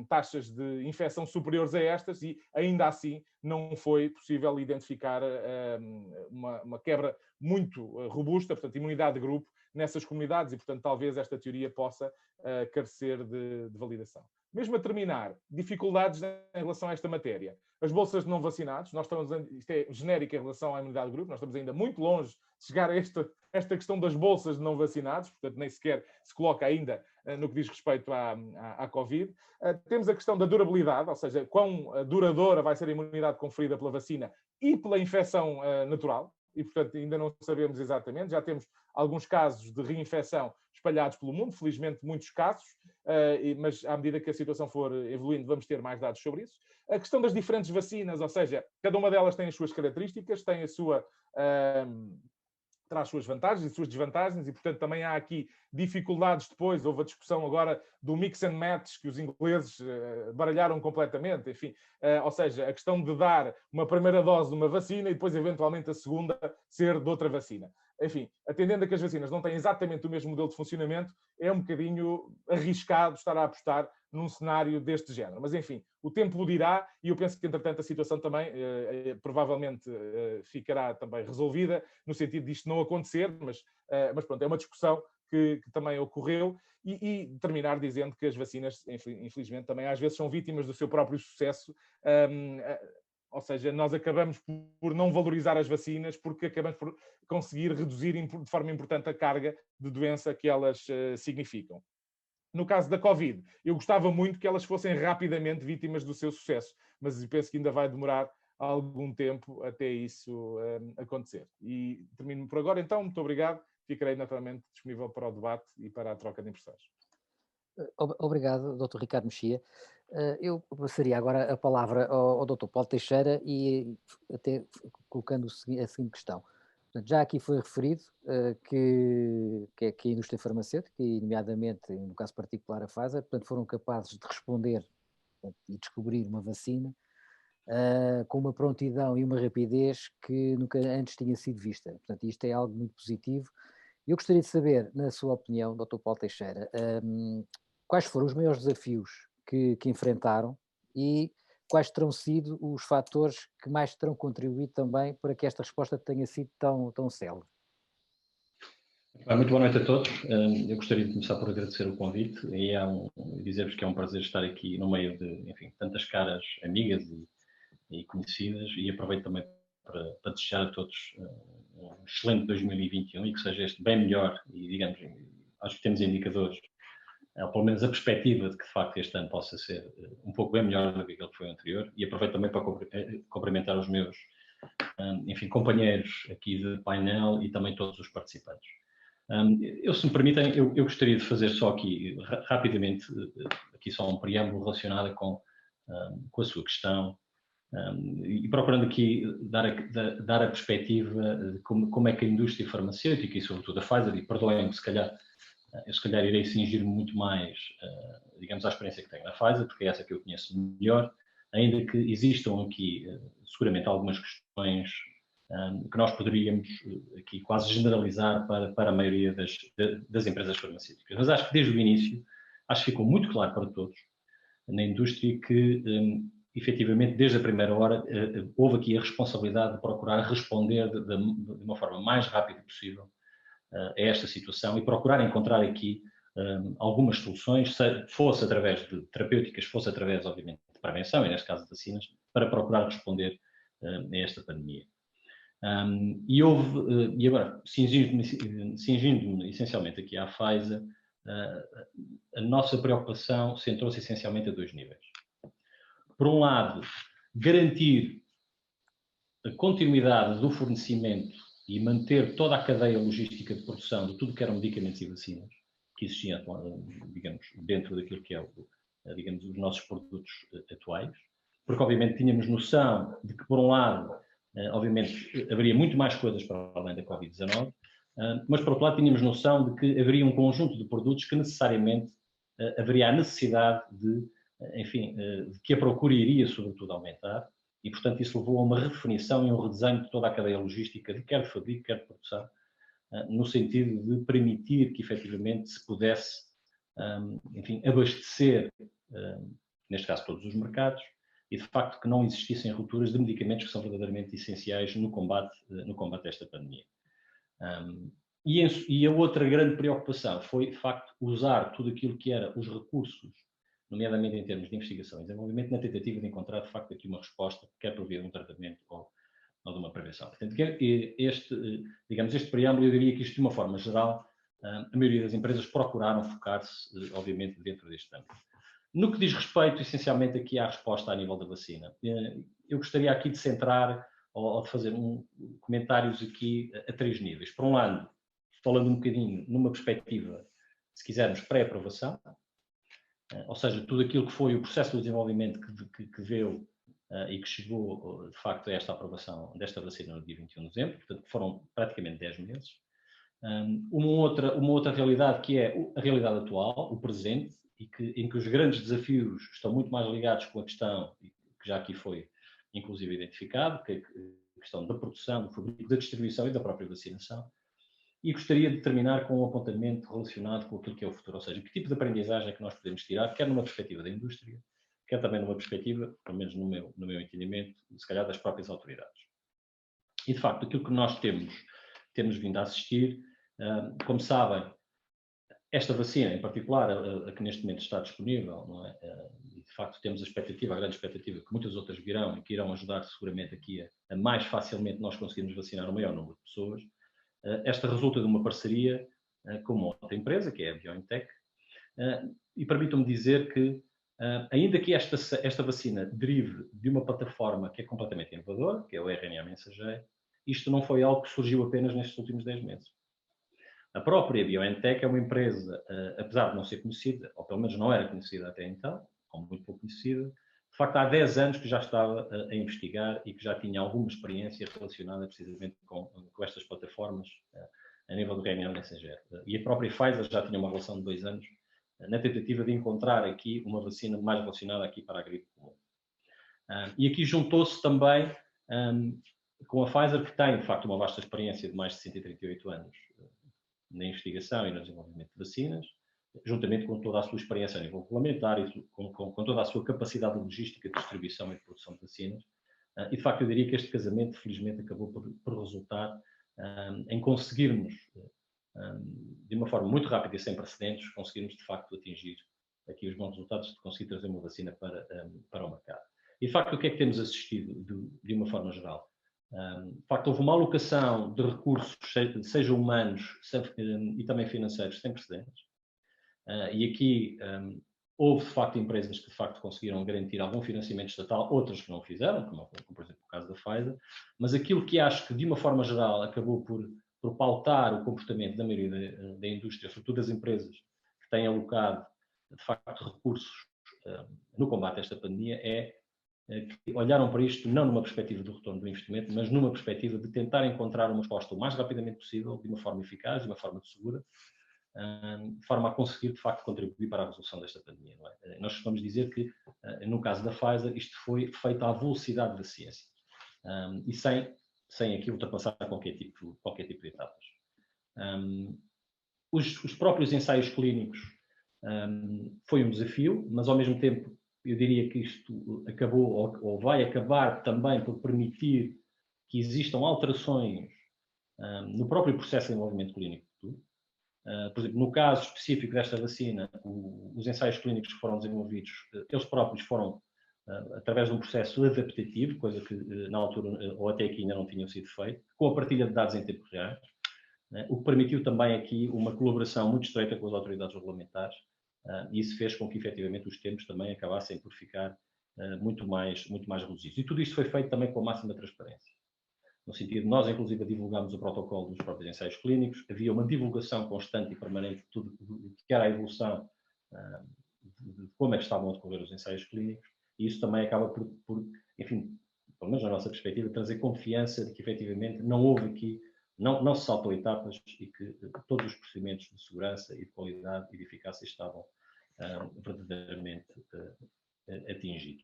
taxas de infecção superiores a estas e, ainda assim, não foi possível identificar uma quebra muito robusta, portanto, imunidade de grupo nessas comunidades e, portanto, talvez esta teoria possa carecer de validação. Mesmo a terminar, dificuldades em relação a esta matéria. As bolsas de não vacinados, isto é genérico em relação à imunidade de grupo, nós estamos ainda muito longe de chegar a esta questão das bolsas de não vacinados, portanto nem sequer se coloca ainda no que diz respeito à Covid. Temos a questão da durabilidade, ou seja, quão duradoura vai ser a imunidade conferida pela vacina e pela infecção natural, e portanto ainda não sabemos exatamente, já temos alguns casos de reinfecção espalhados pelo mundo, felizmente muitos casos, mas à medida que a situação for evoluindo vamos ter mais dados sobre isso. A questão das diferentes vacinas, ou seja, cada uma delas tem as suas características, tem traz suas vantagens e suas desvantagens e, portanto, também há aqui dificuldades depois. Houve a discussão agora do mix and match, que os ingleses baralharam completamente, enfim. Ou seja, a questão de dar uma primeira dose de uma vacina e depois, eventualmente, a segunda ser de outra vacina. Enfim, atendendo a que as vacinas não têm exatamente o mesmo modelo de funcionamento, é um bocadinho arriscado estar a apostar num cenário deste género. Mas, enfim, o tempo o dirá e eu penso que, entretanto, a situação também provavelmente ficará também resolvida, no sentido de isto não acontecer, mas pronto, é uma discussão que também ocorreu e terminar dizendo que as vacinas, infelizmente, também às vezes são vítimas do seu próprio sucesso. Ou seja, nós acabamos por não valorizar as vacinas porque acabamos por conseguir reduzir de forma importante a carga de doença que elas significam. No caso da Covid, eu gostava muito que elas fossem rapidamente vítimas do seu sucesso, mas penso que ainda vai demorar algum tempo até isso acontecer. E termino por agora, então. Muito obrigado. Ficarei naturalmente disponível para o debate e para a troca de impressões. Obrigado, Dr. Ricardo Mexia. Eu passaria agora a palavra ao Dr. Paulo Teixeira e até colocando a seguinte questão. Portanto, já aqui foi referido que a indústria farmacêutica, e nomeadamente, no caso particular, a Pfizer, portanto, foram capazes de responder, portanto, e descobrir uma vacina com uma prontidão e uma rapidez que nunca antes tinha sido vista. Portanto, isto é algo muito positivo. Eu gostaria de saber, na sua opinião, Dr. Paulo Teixeira, quais foram os maiores desafios que enfrentaram e quais terão sido os fatores que mais terão contribuído também para que esta resposta tenha sido tão célere? Muito boa noite a todos. Eu gostaria de começar por agradecer o convite e dizer-vos que é um prazer estar aqui no meio de, enfim, tantas caras amigas e conhecidas, e aproveito também para desejar a todos um excelente 2021 e que seja este bem melhor, e digamos, acho que temos indicadores, ou pelo menos a perspectiva de que de facto este ano possa ser um pouco bem melhor do que aquele que foi anterior, e aproveito também para cumprimentar os meus, enfim, companheiros aqui de painel e também todos os participantes. Se me permitem, eu gostaria de fazer só aqui, rapidamente, aqui só um preâmbulo relacionado com a sua questão, e procurando aqui dar a perspectiva de como é que a indústria farmacêutica e sobretudo a Pfizer, e perdoem-me, eu se calhar irei cingir muito mais, digamos, à experiência que tenho na Pfizer, porque é essa que eu conheço melhor, ainda que existam aqui seguramente algumas questões que nós poderíamos aqui quase generalizar para a maioria das empresas farmacêuticas. Mas acho que desde o início, acho que ficou muito claro para todos na indústria que efetivamente desde a primeira hora houve aqui a responsabilidade de procurar responder de uma forma mais rápida possível a esta situação e procurar encontrar aqui algumas soluções, fosse através de terapêuticas, fosse através, obviamente, de prevenção, e neste caso de vacinas, para procurar responder a esta pandemia. E agora, cingindo-me essencialmente aqui à Pfizer, a nossa preocupação centrou-se essencialmente a dois níveis. Por um lado, garantir a continuidade do fornecimento e manter toda a cadeia logística de produção de tudo que eram medicamentos e vacinas que existiam, digamos, dentro daquilo que é, digamos, os nossos produtos atuais, porque obviamente tínhamos noção de que, por um lado, obviamente haveria muito mais coisas para além da Covid-19, mas por outro lado tínhamos noção de que haveria um conjunto de produtos que necessariamente haveria a necessidade de, enfim, de que a procura iria sobretudo aumentar, e portanto isso levou a uma redefinição e um redesenho de toda a cadeia logística, de quer de fabrico, quer de produção, no sentido de permitir que efetivamente se pudesse, enfim, abastecer, neste caso todos os mercados, e de facto que não existissem rupturas de medicamentos que são verdadeiramente essenciais no combate a esta pandemia. E a outra grande preocupação foi, de facto, usar tudo aquilo que era os recursos, nomeadamente em termos de investigação e desenvolvimento, na tentativa de encontrar, de facto, aqui uma resposta, quer por via de um tratamento ou de uma prevenção. Portanto, este preâmbulo, eu diria que isto, de uma forma geral, a maioria das empresas procuraram focar-se, obviamente, dentro deste âmbito. No que diz respeito, essencialmente, aqui à resposta a nível da vacina, eu gostaria aqui de centrar ou de fazer comentários aqui a três níveis. Por um lado, falando um bocadinho numa perspectiva, se quisermos, pré-aprovação, ou seja, tudo aquilo que foi o processo de desenvolvimento que veio e que chegou, de facto, a esta aprovação desta vacina no dia 21 de dezembro, portanto, foram praticamente 10 meses. Uma outra realidade que é a realidade atual, o presente, em que os grandes desafios estão muito mais ligados com a questão, que já aqui foi inclusive identificado, que é a questão da produção, do fabrico, da distribuição e da própria vacinação. E gostaria de terminar com um apontamento relacionado com aquilo que é o futuro, ou seja, que tipo de aprendizagem é que nós podemos tirar, quer numa perspectiva da indústria, quer também numa perspectiva, pelo menos no meu entendimento, se calhar das próprias autoridades. E, de facto, aquilo que nós temos vindo a assistir, como sabem, esta vacina, em particular, a que neste momento está disponível, não é? E de facto temos a grande expectativa que muitas outras virão e que irão ajudar seguramente aqui a mais facilmente nós conseguirmos vacinar o maior número de pessoas. Esta resulta de uma parceria com uma outra empresa, que é a BioNTech, e permitam-me dizer que, ainda que esta vacina derive de uma plataforma que é completamente inovadora, que é o RNA mensageiro, isto não foi algo que surgiu apenas nestes últimos 10 meses. A própria BioNTech é uma empresa, apesar de não ser conhecida, ou pelo menos não era conhecida até então, ou muito pouco conhecida, de facto há 10 anos que já estava a investigar e que já tinha alguma experiência relacionada precisamente com estas plataformas a nível do RNA mensageiro. E a própria Pfizer já tinha uma relação de 2 anos na tentativa de encontrar aqui uma vacina mais relacionada aqui para a gripe comum. E aqui juntou-se também com a Pfizer, que tem de facto uma vasta experiência de mais de 138 anos na investigação e no desenvolvimento de vacinas, juntamente com toda a sua experiência a nível regulamentar e com toda a sua capacidade de logística, de distribuição e de produção de vacinas. E, de facto, eu diria que este casamento, felizmente, acabou por resultar em conseguirmos, de uma forma muito rápida e sem precedentes, conseguirmos, de facto, atingir aqui os bons resultados de conseguir trazer uma vacina para o mercado. E, de facto, o que é que temos assistido de uma forma geral? De facto, houve uma alocação de recursos, seja humanos e também financeiros, sem precedentes. E aqui houve, de facto, empresas que, de facto, conseguiram garantir algum financiamento estatal, outras que não o fizeram, como por exemplo, o caso da Pfizer. Mas aquilo que acho que, de uma forma geral, acabou por pautar o comportamento da maioria da indústria, sobretudo das empresas que têm alocado, de facto, recursos no combate a esta pandemia, é que olharam para isto não numa perspectiva do retorno do investimento, mas numa perspectiva de tentar encontrar uma resposta o mais rapidamente possível, de uma forma eficaz, de uma forma segura, de forma a conseguir, de facto, contribuir para a resolução desta pandemia. Não é? Nós costumamos dizer que, no caso da Pfizer, isto foi feito à velocidade da ciência e sem aqui ultrapassar qualquer tipo de etapas. Os próprios ensaios clínicos foi um desafio, mas, ao mesmo tempo, eu diria que isto acabou ou vai acabar também por permitir que existam alterações no próprio processo de desenvolvimento clínico. Por exemplo, no caso específico desta vacina, os ensaios clínicos que foram desenvolvidos, eles próprios foram através de um processo adaptativo, coisa que na altura ou até aqui ainda não tinham sido feito, com a partilha de dados em tempo real, o que permitiu também aqui uma colaboração muito estreita com as autoridades regulamentares, e isso fez com que efetivamente os tempos também acabassem por ficar muito mais reduzidos. E tudo isto foi feito também com a máxima transparência. No sentido de nós, inclusive, divulgámos o protocolo dos próprios ensaios clínicos, havia uma divulgação constante e permanente de tudo que era a evolução de como é que estavam a decorrer os ensaios clínicos, e isso também acaba por, enfim, pelo menos na nossa perspectiva, trazer confiança de que efetivamente não houve aqui, não se saltou etapas e que todos os procedimentos de segurança e de qualidade e de eficácia estavam verdadeiramente atingidos.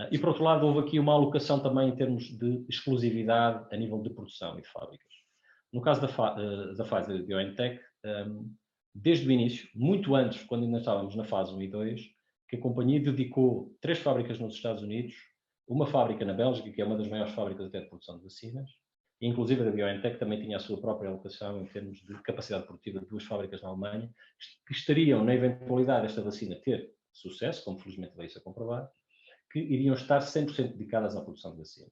E, por outro lado, houve aqui uma alocação também em termos de exclusividade a nível de produção e de fábricas. No caso da Pfizer e da BioNTech, desde o início, muito antes, quando ainda estávamos na fase 1 e 2, que a companhia dedicou 3 fábricas nos Estados Unidos, uma fábrica na Bélgica, que é uma das maiores fábricas até de produção de vacinas, e inclusive a BioNTech também tinha a sua própria alocação em termos de capacidade produtiva de 2 fábricas na Alemanha, que estariam, na eventualidade desta vacina ter sucesso, como felizmente veio-se a comprovar, que iriam estar 100% dedicadas à produção de vacinas.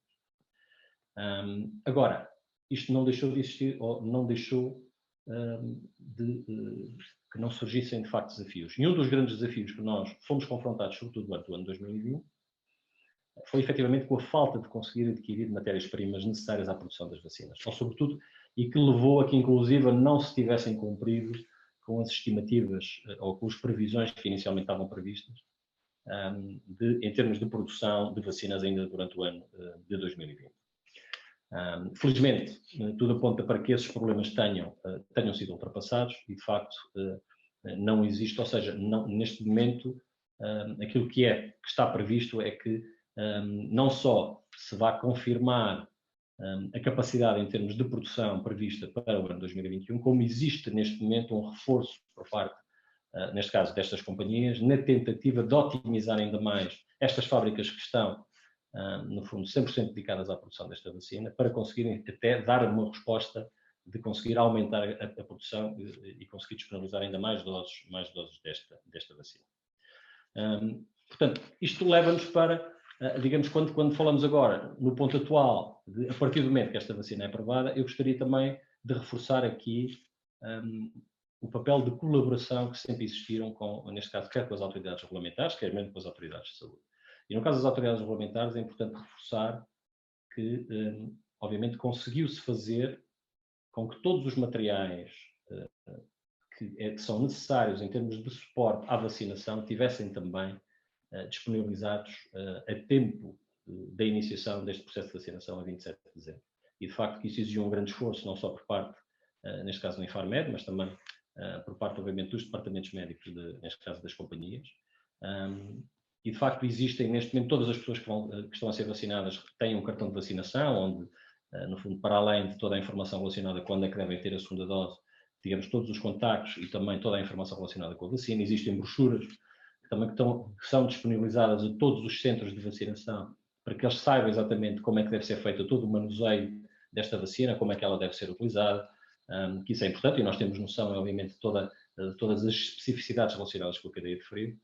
Agora, isto não deixou de existir, ou não deixou que não surgissem, de facto, desafios. E um dos grandes desafios que nós fomos confrontados, sobretudo durante o ano 2020, foi efetivamente com a falta de conseguir adquirir matérias-primas necessárias à produção das vacinas. Ou, sobretudo, e que levou a que, inclusive, não se tivessem cumprido com as estimativas ou com as previsões que inicialmente estavam previstas, em termos de produção de vacinas ainda durante o ano de 2020. Felizmente, tudo aponta para que esses problemas tenham sido ultrapassados e, de facto, não existe, ou seja, neste momento, aquilo que está previsto é que não só se vá confirmar a capacidade em termos de produção prevista para o ano 2021, como existe neste momento um reforço por parte, neste caso, destas companhias, na tentativa de otimizar ainda mais estas fábricas que estão, no fundo, 100% dedicadas à produção desta vacina, para conseguirem até dar uma resposta de conseguir aumentar a produção e conseguir disponibilizar ainda mais doses desta vacina. Portanto, isto leva-nos para, digamos, quando falamos agora no ponto atual, a partir do momento que esta vacina é aprovada, eu gostaria também de reforçar aqui o papel de colaboração que sempre existiram neste caso, quer com as autoridades regulamentares, quer mesmo com as autoridades de saúde. E no caso das autoridades regulamentares é importante reforçar que, obviamente, conseguiu-se fazer com que todos os materiais que são necessários em termos de suporte à vacinação tivessem também disponibilizados a tempo da iniciação deste processo de vacinação a 27 de dezembro. E, de facto, que isso exigiu um grande esforço, não só por parte, neste caso, do Infarmed, mas também por parte, obviamente, dos departamentos médicos, neste caso, das companhias. E, de facto, existem, neste momento, todas as pessoas que estão a ser vacinadas têm um cartão de vacinação, onde, no fundo, para além de toda a informação relacionada com quando é que devem ter a segunda dose, digamos, todos os contactos e também toda a informação relacionada com a vacina. Existem brochuras que são disponibilizadas a todos os centros de vacinação para que eles saibam exatamente como é que deve ser feito todo o manuseio desta vacina, como é que ela deve ser utilizada, que isso é importante e nós temos noção, obviamente, de todas as especificidades relacionadas com a cadeia de frio.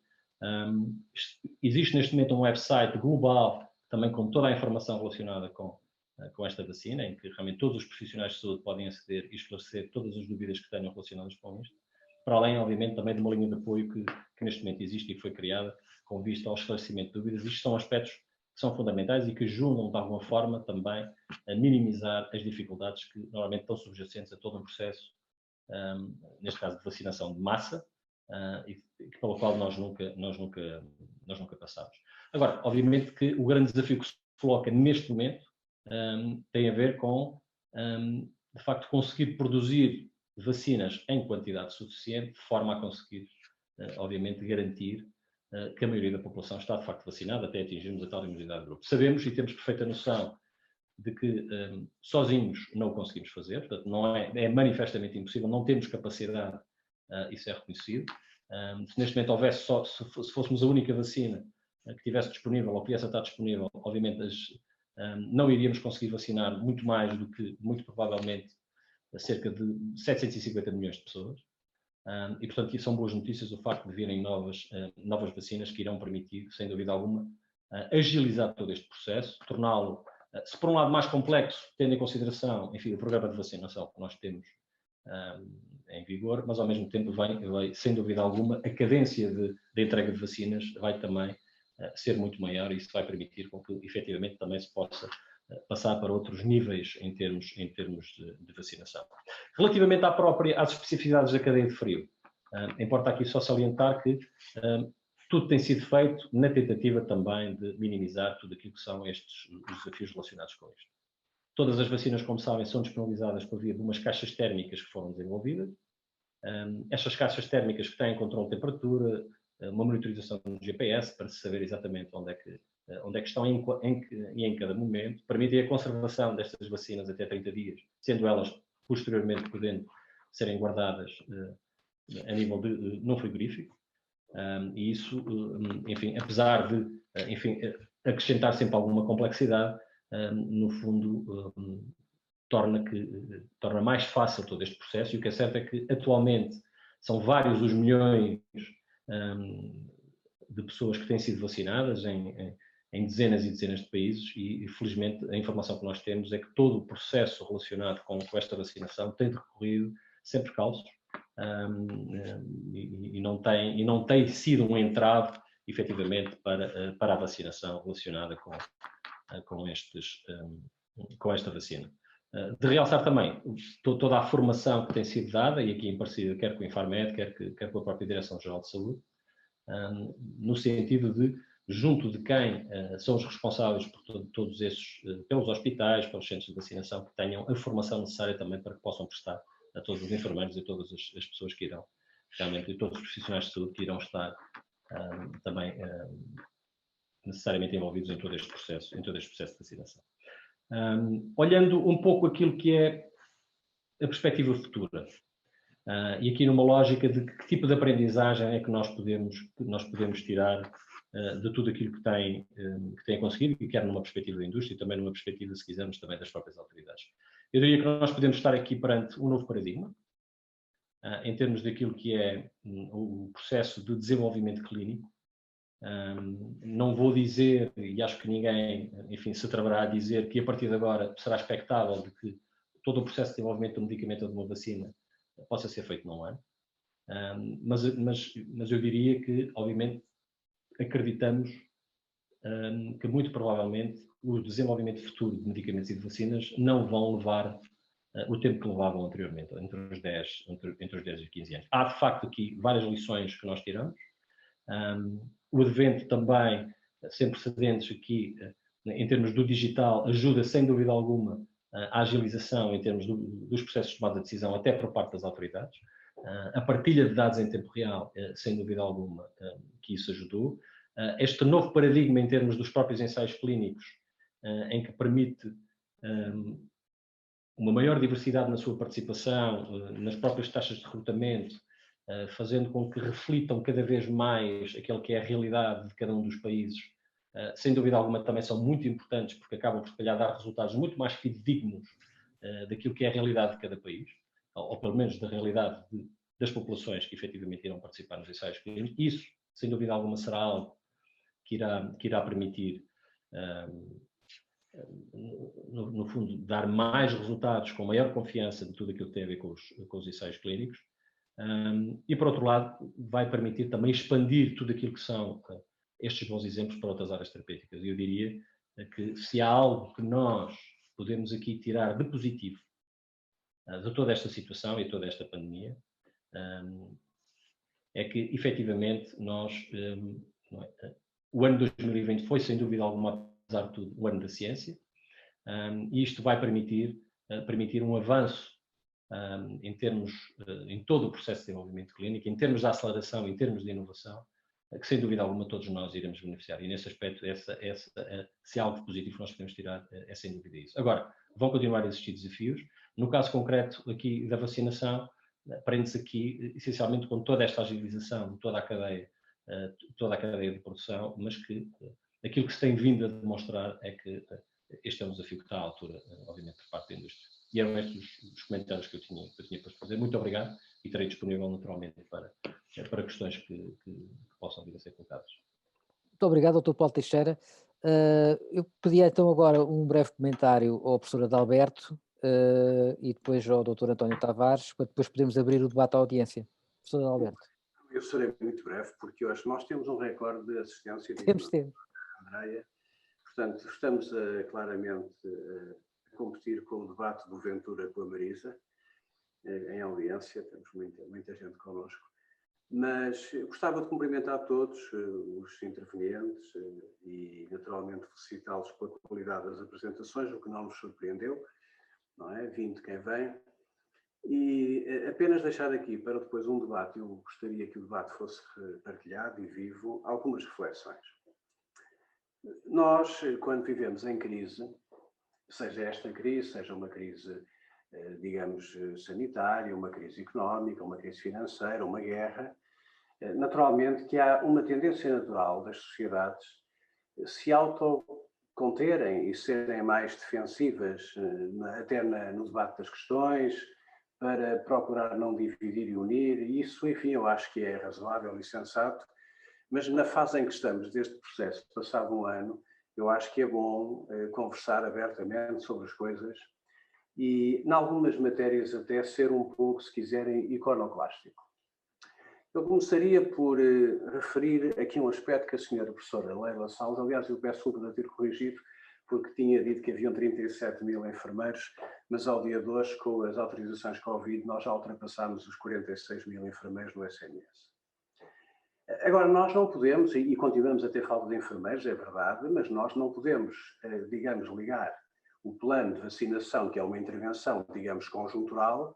Existe neste momento um website global também com toda a informação relacionada com esta vacina, em que realmente todos os profissionais de saúde podem aceder e esclarecer todas as dúvidas que tenham relacionadas com isto, para além, obviamente, também de uma linha de apoio que neste momento existe e que foi criada com vista ao esclarecimento de dúvidas. Isto são aspectos que são fundamentais e que ajudam, de alguma forma, também a minimizar as dificuldades que normalmente estão subjacentes a todo um processo, neste caso de vacinação de massa, e pelo qual nós nunca passamos. Agora, obviamente que o grande desafio que se coloca neste momento tem a ver com, de facto, conseguir produzir vacinas em quantidade suficiente, de forma a conseguir, obviamente, garantir que a maioria da população está, de facto, vacinada até atingirmos a tal imunidade de grupo. Sabemos e temos perfeita noção de que sozinhos não o conseguimos fazer, portanto, é manifestamente impossível, não temos capacidade, isso é reconhecido. Se neste momento houvesse se fôssemos a única vacina que estivesse disponível ou que viesse a estar disponível, obviamente não iríamos conseguir vacinar muito mais do que, muito provavelmente, cerca de 750 milhões de pessoas. E, portanto, são boas notícias o facto de virem novas vacinas que irão permitir, sem dúvida alguma, agilizar todo este processo, torná-lo, se por um lado mais complexo, tendo em consideração, enfim, o programa de vacinação que nós temos em vigor, mas ao mesmo tempo vai, sem dúvida alguma, a cadência de entrega de vacinas vai também ser muito maior e isso vai permitir com que, efetivamente, também se possa passar para outros níveis em termos de vacinação. Relativamente às especificidades da cadeia de frio, importa aqui só salientar que tudo tem sido feito na tentativa também de minimizar tudo aquilo que são os desafios relacionados com isto. Todas as vacinas, como sabem, são disponibilizadas por via de umas caixas térmicas que foram desenvolvidas. Estas caixas térmicas que têm controle de temperatura, uma monitorização do GPS para se saber exatamente onde é que estão em cada momento, permitem a conservação destas vacinas até 30 dias, sendo elas posteriormente podendo serem guardadas a nível de não frigorífico. E isso, enfim, apesar de acrescentar sempre alguma complexidade, no fundo torna mais fácil todo este processo, e o que é certo é que atualmente são vários os milhões de pessoas que têm sido vacinadas em dezenas e dezenas de países e felizmente a informação que nós temos é que todo o processo relacionado com esta vacinação tem decorrido sem precalços e não tem sido um entrave efetivamente para a vacinação relacionada com esta vacina. De realçar também toda a formação que tem sido dada, e aqui em parceria quer com o Infarmed, quer com a própria Direção-Geral de Saúde, no sentido de, junto de quem são os responsáveis por todos esses, pelos hospitais, pelos centros de vacinação, que tenham a formação necessária também para que possam prestar a todos os enfermeiros e a todas as pessoas que irão, realmente, e todos os profissionais de saúde que irão estar também necessariamente envolvidos em todo este processo de vacinação. Olhando um pouco aquilo que é a perspectiva futura, e aqui numa lógica de que tipo de aprendizagem é que nós podemos tirar de tudo aquilo que tem conseguido, e quer numa perspectiva da indústria e também numa perspectiva, se quisermos, também das próprias autoridades. Eu diria que nós podemos estar aqui perante um novo paradigma, em termos daquilo que é o processo de desenvolvimento clínico. Não vou dizer, e acho que ninguém, enfim, se atreverá a dizer que a partir de agora será expectável de que todo o processo de desenvolvimento de um medicamento ou de uma vacina possa ser feito num ano. Mas eu diria que, obviamente, acreditamos que muito provavelmente o desenvolvimento futuro de medicamentos e de vacinas não vão levar o tempo que levavam anteriormente, entre os 10 e 15 anos. Há, de facto, aqui várias lições que nós tiramos. O advento também, sem precedentes aqui, em termos do digital, ajuda sem dúvida alguma a agilização em termos dos processos de tomada de decisão, até por parte das autoridades. A partilha de dados em tempo real, sem dúvida alguma, que isso ajudou. Este novo paradigma em termos dos próprios ensaios clínicos, em que permite uma maior diversidade na sua participação, nas próprias taxas de recrutamento, fazendo com que reflitam cada vez mais aquilo que é a realidade de cada um dos países, sem dúvida alguma também são muito importantes, porque acabam por, se calhar, dar resultados muito mais fidedignos daquilo que é a realidade de cada país, ou pelo menos da realidade das populações que efetivamente irão participar nos ensaios clínicos. Isso, sem dúvida alguma, será algo que irá permitir, no fundo, dar mais resultados com maior confiança de tudo aquilo que tem a ver com os ensaios clínicos. E, por outro lado, vai permitir também expandir tudo aquilo que são estes bons exemplos para outras áreas terapêuticas. E eu diria que se há algo que nós podemos aqui tirar de positivo de toda esta situação e toda esta pandemia, é que, efetivamente, o ano de 2020 foi, sem dúvida alguma, apesar de tudo, o ano da ciência, e isto vai permitir um avanço em todo o processo de desenvolvimento clínico, em termos de aceleração, em termos de inovação, que sem dúvida alguma todos nós iremos beneficiar. E nesse aspecto, se há algo positivo nós podemos tirar, é sem dúvida isso. Agora, vão continuar a existir desafios. No caso concreto aqui da vacinação, prende-se aqui essencialmente com toda esta agilização de toda a cadeia de produção, mas que aquilo que se tem vindo a demonstrar é que este é um desafio que está à altura, obviamente, por parte da indústria. E eram estes os comentários que eu tinha para fazer. Muito obrigado e estarei disponível naturalmente para questões que possam vir a ser colocadas. Muito obrigado, Dr. Paulo Teixeira. Eu pedia então agora um breve comentário ao professor Adalberto e depois ao Dr. António Tavares, para depois podermos abrir o debate à audiência. Professor Adalberto. Eu serei muito breve, porque hoje nós temos um recorde de assistência. Temos. Andreia. Portanto, estamos claramente a competir com o debate do Ventura com a Marisa, em audiência, temos muita gente connosco. Mas gostava de cumprimentar todos os intervenientes e, naturalmente, felicitá-los pela qualidade das apresentações, o que não nos surpreendeu, não é? Vindo quem vem. E apenas deixar aqui para depois um debate, eu gostaria que o debate fosse partilhado e vivo, algumas reflexões. Nós, quando vivemos em crise, seja esta crise, seja uma crise, digamos, sanitária, uma crise económica, uma crise financeira, uma guerra, naturalmente que há uma tendência natural das sociedades se autoconterem e serem mais defensivas, até no debate das questões, para procurar não dividir e unir, e isso, enfim, eu acho que é razoável e sensato, mas na fase em que estamos deste processo, passado um ano, eu acho que é bom conversar abertamente sobre as coisas e, em algumas matérias, até ser um pouco, se quiserem, iconoclástico. Eu começaria por referir aqui um aspecto que a senhora professora Leila Salles, aliás, eu peço desculpa de ter corrigido, porque tinha dito que haviam 37 mil enfermeiros, mas ao dia de hoje, com as autorizações Covid, nós já ultrapassámos os 46 mil enfermeiros no SNS. Agora, nós não podemos, e continuamos a ter falta de enfermeiros, é verdade, mas nós não podemos, digamos, ligar o plano de vacinação, que é uma intervenção, digamos, conjuntural,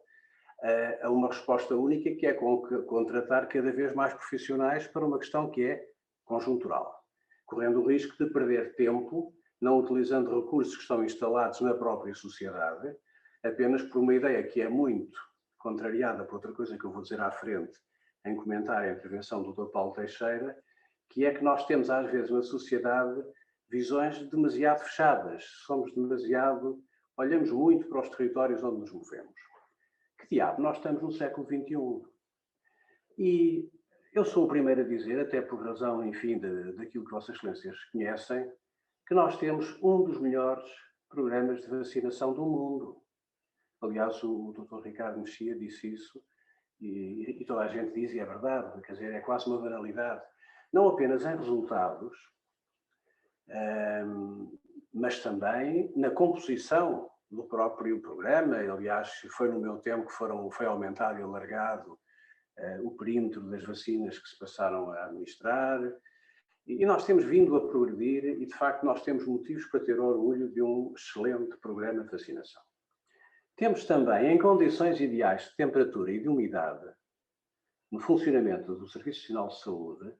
a uma resposta única, que é contratar cada vez mais profissionais para uma questão que é conjuntural, correndo o risco de perder tempo, não utilizando recursos que estão instalados na própria sociedade, apenas por uma ideia que é muito contrariada por outra coisa que eu vou dizer à frente, em comentar a intervenção do Dr. Paulo Teixeira, que é que nós temos às vezes na sociedade visões demasiado fechadas, olhamos muito para os territórios onde nos movemos. Que diabo, nós estamos no século XXI. E eu sou o primeiro a dizer, até por razão, enfim, daquilo que Vossas Excelências conhecem, que nós temos um dos melhores programas de vacinação do mundo. Aliás, o Dr. Ricardo Mexia disse isso, e toda a gente diz, e é verdade, quer dizer, é quase uma banalidade. Não apenas em resultados, mas também na composição do próprio programa. Aliás, foi no meu tempo que foi aumentado e alargado o perímetro das vacinas que se passaram a administrar. E nós temos vindo a progredir e, de facto, nós temos motivos para ter orgulho de um excelente programa de vacinação. Temos também, em condições ideais de temperatura e de umidade, no funcionamento do Serviço Nacional de Saúde,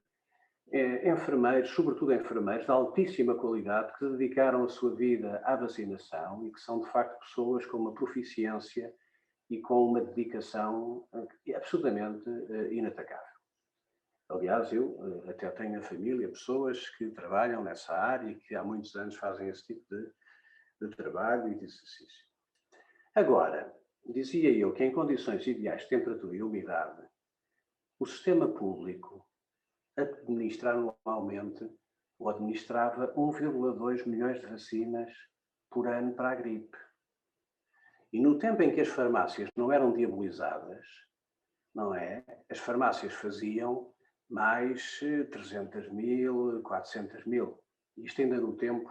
enfermeiros, sobretudo enfermeiros de altíssima qualidade, que dedicaram a sua vida à vacinação e que são, de facto, pessoas com uma proficiência e com uma dedicação absolutamente inatacável. Aliás, eu até tenho na família pessoas que trabalham nessa área e que há muitos anos fazem esse tipo de trabalho e de exercício. Agora, dizia eu que em condições ideais de temperatura e umidade, o sistema público administra anualmente, ou administrava 1,2 milhões de vacinas por ano para a gripe. E no tempo em que as farmácias não eram diabolizadas, não é? As farmácias faziam mais 300 mil, 400 mil. Isto ainda no tempo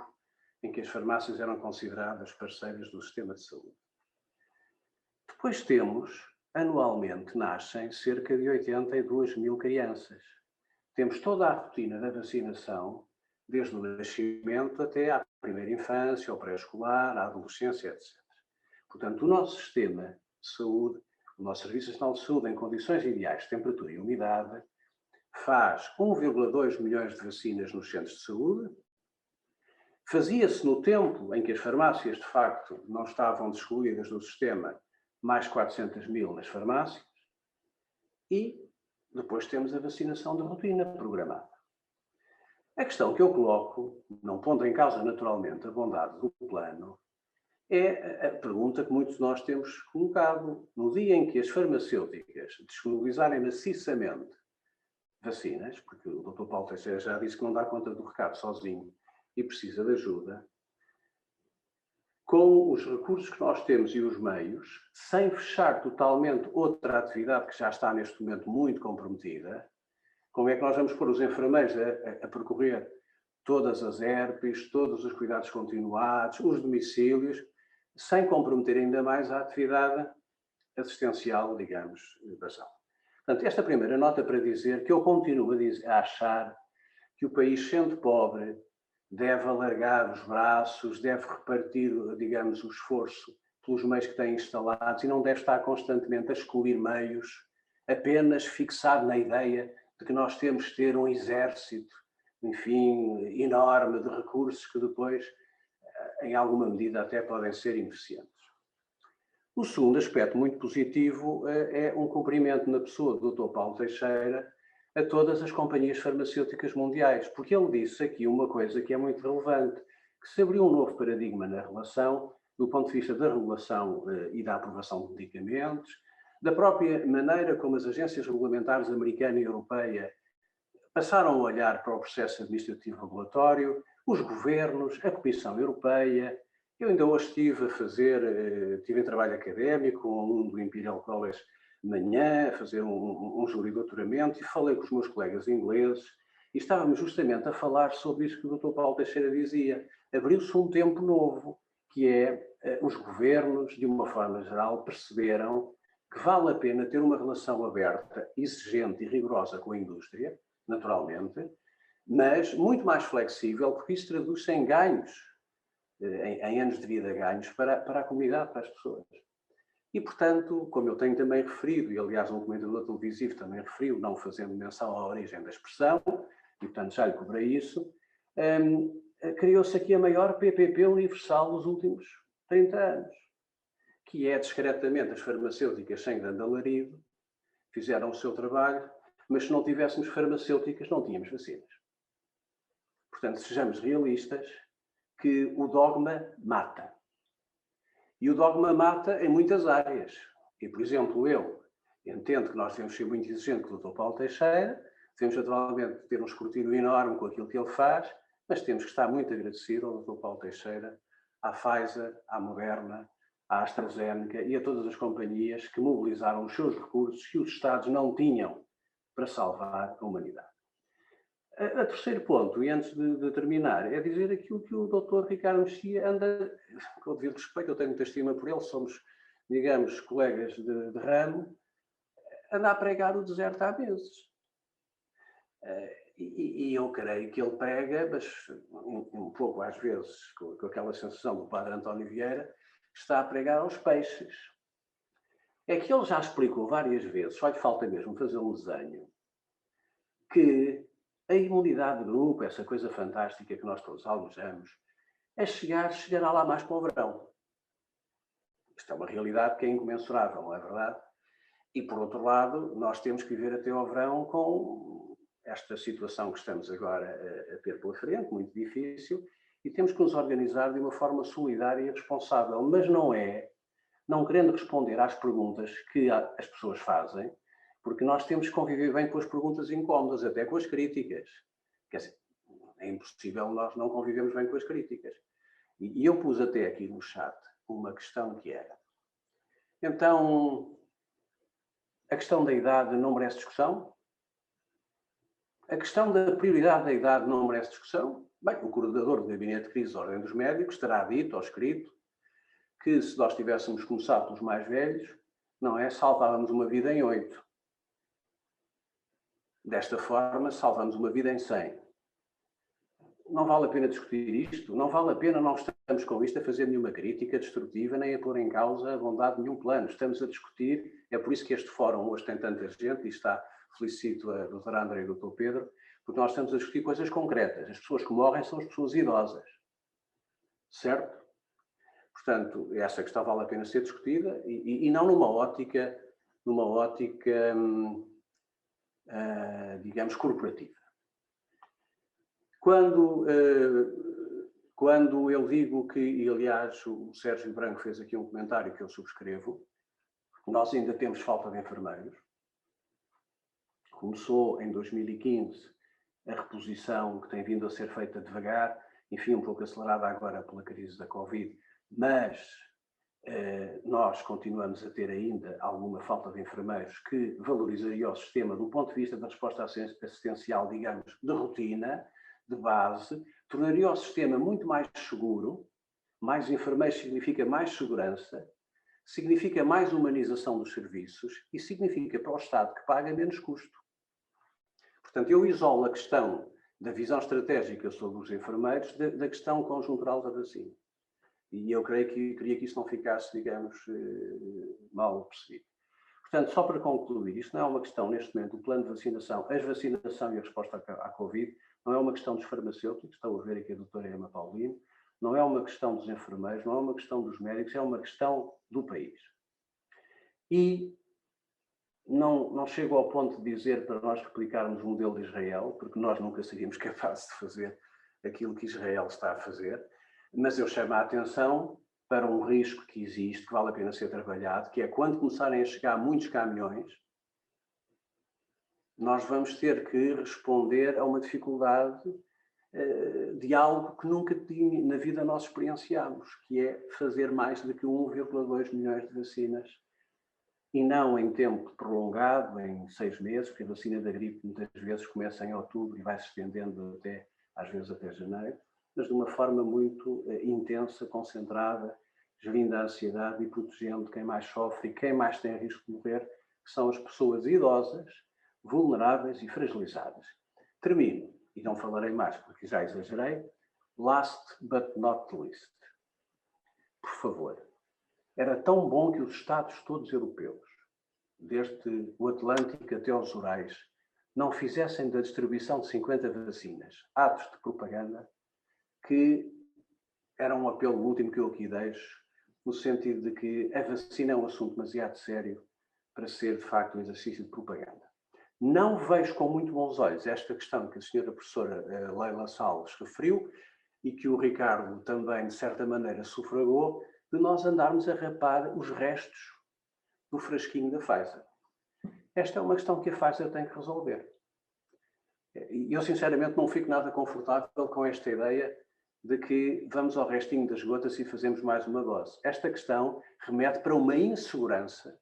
em que as farmácias eram consideradas parceiras do sistema de saúde. Depois temos, anualmente, nascem cerca de 82 mil crianças. Temos toda a rotina da vacinação, desde o nascimento até à primeira infância, ao pré-escolar, à adolescência, etc. Portanto, o nosso sistema de saúde, o nosso Serviço Nacional de Saúde, em condições ideais de temperatura e umidade, faz 1,2 milhões de vacinas nos centros de saúde. Fazia-se no tempo em que as farmácias, de facto, não estavam excluídas do sistema, mais 400 mil nas farmácias. E depois temos a vacinação de rotina programada. A questão que eu coloco, não pondo em causa naturalmente a bondade do plano, é a pergunta que muitos de nós temos colocado. No dia em que as farmacêuticas disponibilizarem maciçamente vacinas, porque o Dr. Paulo Teixeira já disse que não dá conta do recado sozinho e precisa de ajuda, com os recursos que nós temos e os meios, sem fechar totalmente outra atividade que já está neste momento muito comprometida, como é que nós vamos pôr os enfermeiros a percorrer todas as ERPs, todos os cuidados continuados, os domicílios, sem comprometer ainda mais a atividade assistencial, digamos, basal. Portanto, esta primeira nota para dizer que eu continuo a achar que o país, sendo pobre, deve alargar os braços, deve repartir, digamos, o esforço pelos meios que tem instalados e não deve estar constantemente a excluir meios, apenas fixado na ideia de que nós temos de ter um exército, enfim, enorme de recursos que depois, em alguma medida, até podem ser ineficientes. O segundo aspecto muito positivo é um cumprimento na pessoa do Dr. Paulo Teixeira a todas as companhias farmacêuticas mundiais, porque ele disse aqui uma coisa que é muito relevante, que se abriu um novo paradigma na relação, do ponto de vista da regulação e da aprovação de medicamentos, da própria maneira como as agências regulamentares americana e europeia passaram a olhar para o processo administrativo regulatório, os governos, a Comissão Europeia. Eu ainda hoje estive em trabalho académico, com um aluno do Imperial College de manhã, a fazer um juridoutoramento, e falei com os meus colegas ingleses, e estávamos justamente a falar sobre isso que o Dr. Paulo Teixeira dizia. Abriu-se um tempo novo, que é os governos, de uma forma geral, perceberam que vale a pena ter uma relação aberta, exigente e rigorosa com a indústria, naturalmente, mas muito mais flexível, porque isso traduz-se em ganhos, em anos de vida ganhos para a comunidade, para as pessoas. E, portanto, como eu tenho também referido, e aliás um comentador televisivo também referiu, não fazendo menção à origem da expressão, e portanto já lhe cobrei isso, criou-se aqui a maior PPP universal dos últimos 30 anos, que é, discretamente, as farmacêuticas, sem grande alarido, fizeram o seu trabalho, mas se não tivéssemos farmacêuticas, não tínhamos vacinas. Portanto, sejamos realistas, que o dogma mata. E o dogma mata em muitas áreas. E, por exemplo, eu entendo que nós temos de ser muito exigentes com o Dr. Paulo Teixeira, temos naturalmente ter um escrutínio enorme com aquilo que ele faz, mas temos que estar muito agradecidos ao Dr. Paulo Teixeira, à Pfizer, à Moderna, à AstraZeneca e a todas as companhias que mobilizaram os seus recursos que os Estados não tinham para salvar a humanidade. A terceiro ponto, e antes de terminar, é dizer aquilo que o Dr. Ricardo Mexia anda, com o devido respeito, eu tenho muita estima por ele, somos, digamos, colegas de ramo, anda a pregar o deserto há meses. E eu creio que ele prega, mas um pouco às vezes, com aquela sensação do padre António Vieira, está a pregar aos peixes. É que ele já explicou várias vezes, só lhe falta mesmo fazer um desenho, que A imunidade de grupo, essa coisa fantástica que nós todos almejamos, é chegará lá mais para o verão. Isto é uma realidade que é incomensurável, não é verdade? E, por outro lado, nós temos que viver até ao verão com esta situação que estamos agora a ter pela frente, muito difícil, e temos que nos organizar de uma forma solidária e responsável. Mas não querendo responder às perguntas que as pessoas fazem, porque nós temos que conviver bem com as perguntas incómodas, até com as críticas. Quer dizer, é impossível nós não convivermos bem com as críticas. E eu pus até aqui no chat uma questão que era. Então, a questão da idade não merece discussão? A questão da prioridade da idade não merece discussão? Bem, o coordenador do Gabinete de Crise da Ordem dos Médicos terá dito ou escrito que se nós tivéssemos começado pelos mais velhos, não é? Salvávamos uma vida em 8. Desta forma, salvamos uma vida em 100. Não vale a pena discutir isto, não vale a pena, não estamos com isto a fazer nenhuma crítica destrutiva, nem a pôr em causa a bondade de nenhum plano. Estamos a discutir, é por isso que este fórum hoje tem tanta gente, e felicito a doutora André e o doutor Pedro, porque nós estamos a discutir coisas concretas. As pessoas que morrem são as pessoas idosas. Certo? Portanto, essa questão vale a pena ser discutida e não numa ótica, digamos, corporativa. Quando eu digo que, e aliás o Sérgio Branco fez aqui um comentário que eu subscrevo, nós ainda temos falta de enfermeiros. Começou em 2015 a reposição que tem vindo a ser feita devagar, enfim, um pouco acelerada agora pela crise da Covid, mas nós continuamos a ter ainda alguma falta de enfermeiros que valorizaria o sistema do ponto de vista da resposta assistencial, digamos, de rotina, de base, tornaria o sistema muito mais seguro. Mais enfermeiros significa mais segurança, significa mais humanização dos serviços e significa para o Estado que paga menos custo. Portanto, eu isolo a questão da visão estratégica sobre os enfermeiros da questão conjuntural da vacina. E eu queria que isso não ficasse, digamos, mal percebido. Portanto, só para concluir, isto não é uma questão, neste momento, o plano de vacinação, a vacinação e a resposta à Covid, não é uma questão dos farmacêuticos, estou a ver aqui a doutora Emma Paulino, não é uma questão dos enfermeiros, não é uma questão dos médicos, é uma questão do país. E não chego ao ponto de dizer para nós replicarmos o modelo de Israel, porque nós nunca seríamos capazes de fazer aquilo que Israel está a fazer, mas eu chamo a atenção para um risco que existe, que vale a pena ser trabalhado, que é quando começarem a chegar muitos caminhões, nós vamos ter que responder a uma dificuldade de algo que nunca na vida nós experienciámos, que é fazer mais do que 1,2 milhões de vacinas. E não em tempo prolongado, em 6 meses, porque a vacina da gripe muitas vezes começa em outubro e vai se estendendo às vezes até janeiro, mas de uma forma muito intensa, concentrada, gerindo a ansiedade e protegendo quem mais sofre e quem mais tem risco de morrer, que são as pessoas idosas, vulneráveis e fragilizadas. Termino, e não falarei mais porque já exagerei, last but not least. Por favor. Era tão bom que os Estados todos europeus, desde o Atlântico até aos Urais, não fizessem da distribuição de 50 vacinas atos de propaganda, que era um apelo último que eu aqui deixo, no sentido de que a vacina é um assunto demasiado sério para ser, de facto, um exercício de propaganda. Não vejo com muito bons olhos esta questão que a senhora professora Leila Salles referiu e que o Ricardo também, de certa maneira, sufragou, de nós andarmos a rapar os restos do frasquinho da Pfizer. Esta é uma questão que a Pfizer tem que resolver. E eu, sinceramente, não fico nada confortável com esta ideia de que vamos ao restinho das gotas e fazemos mais uma dose. Esta questão remete para uma insegurança,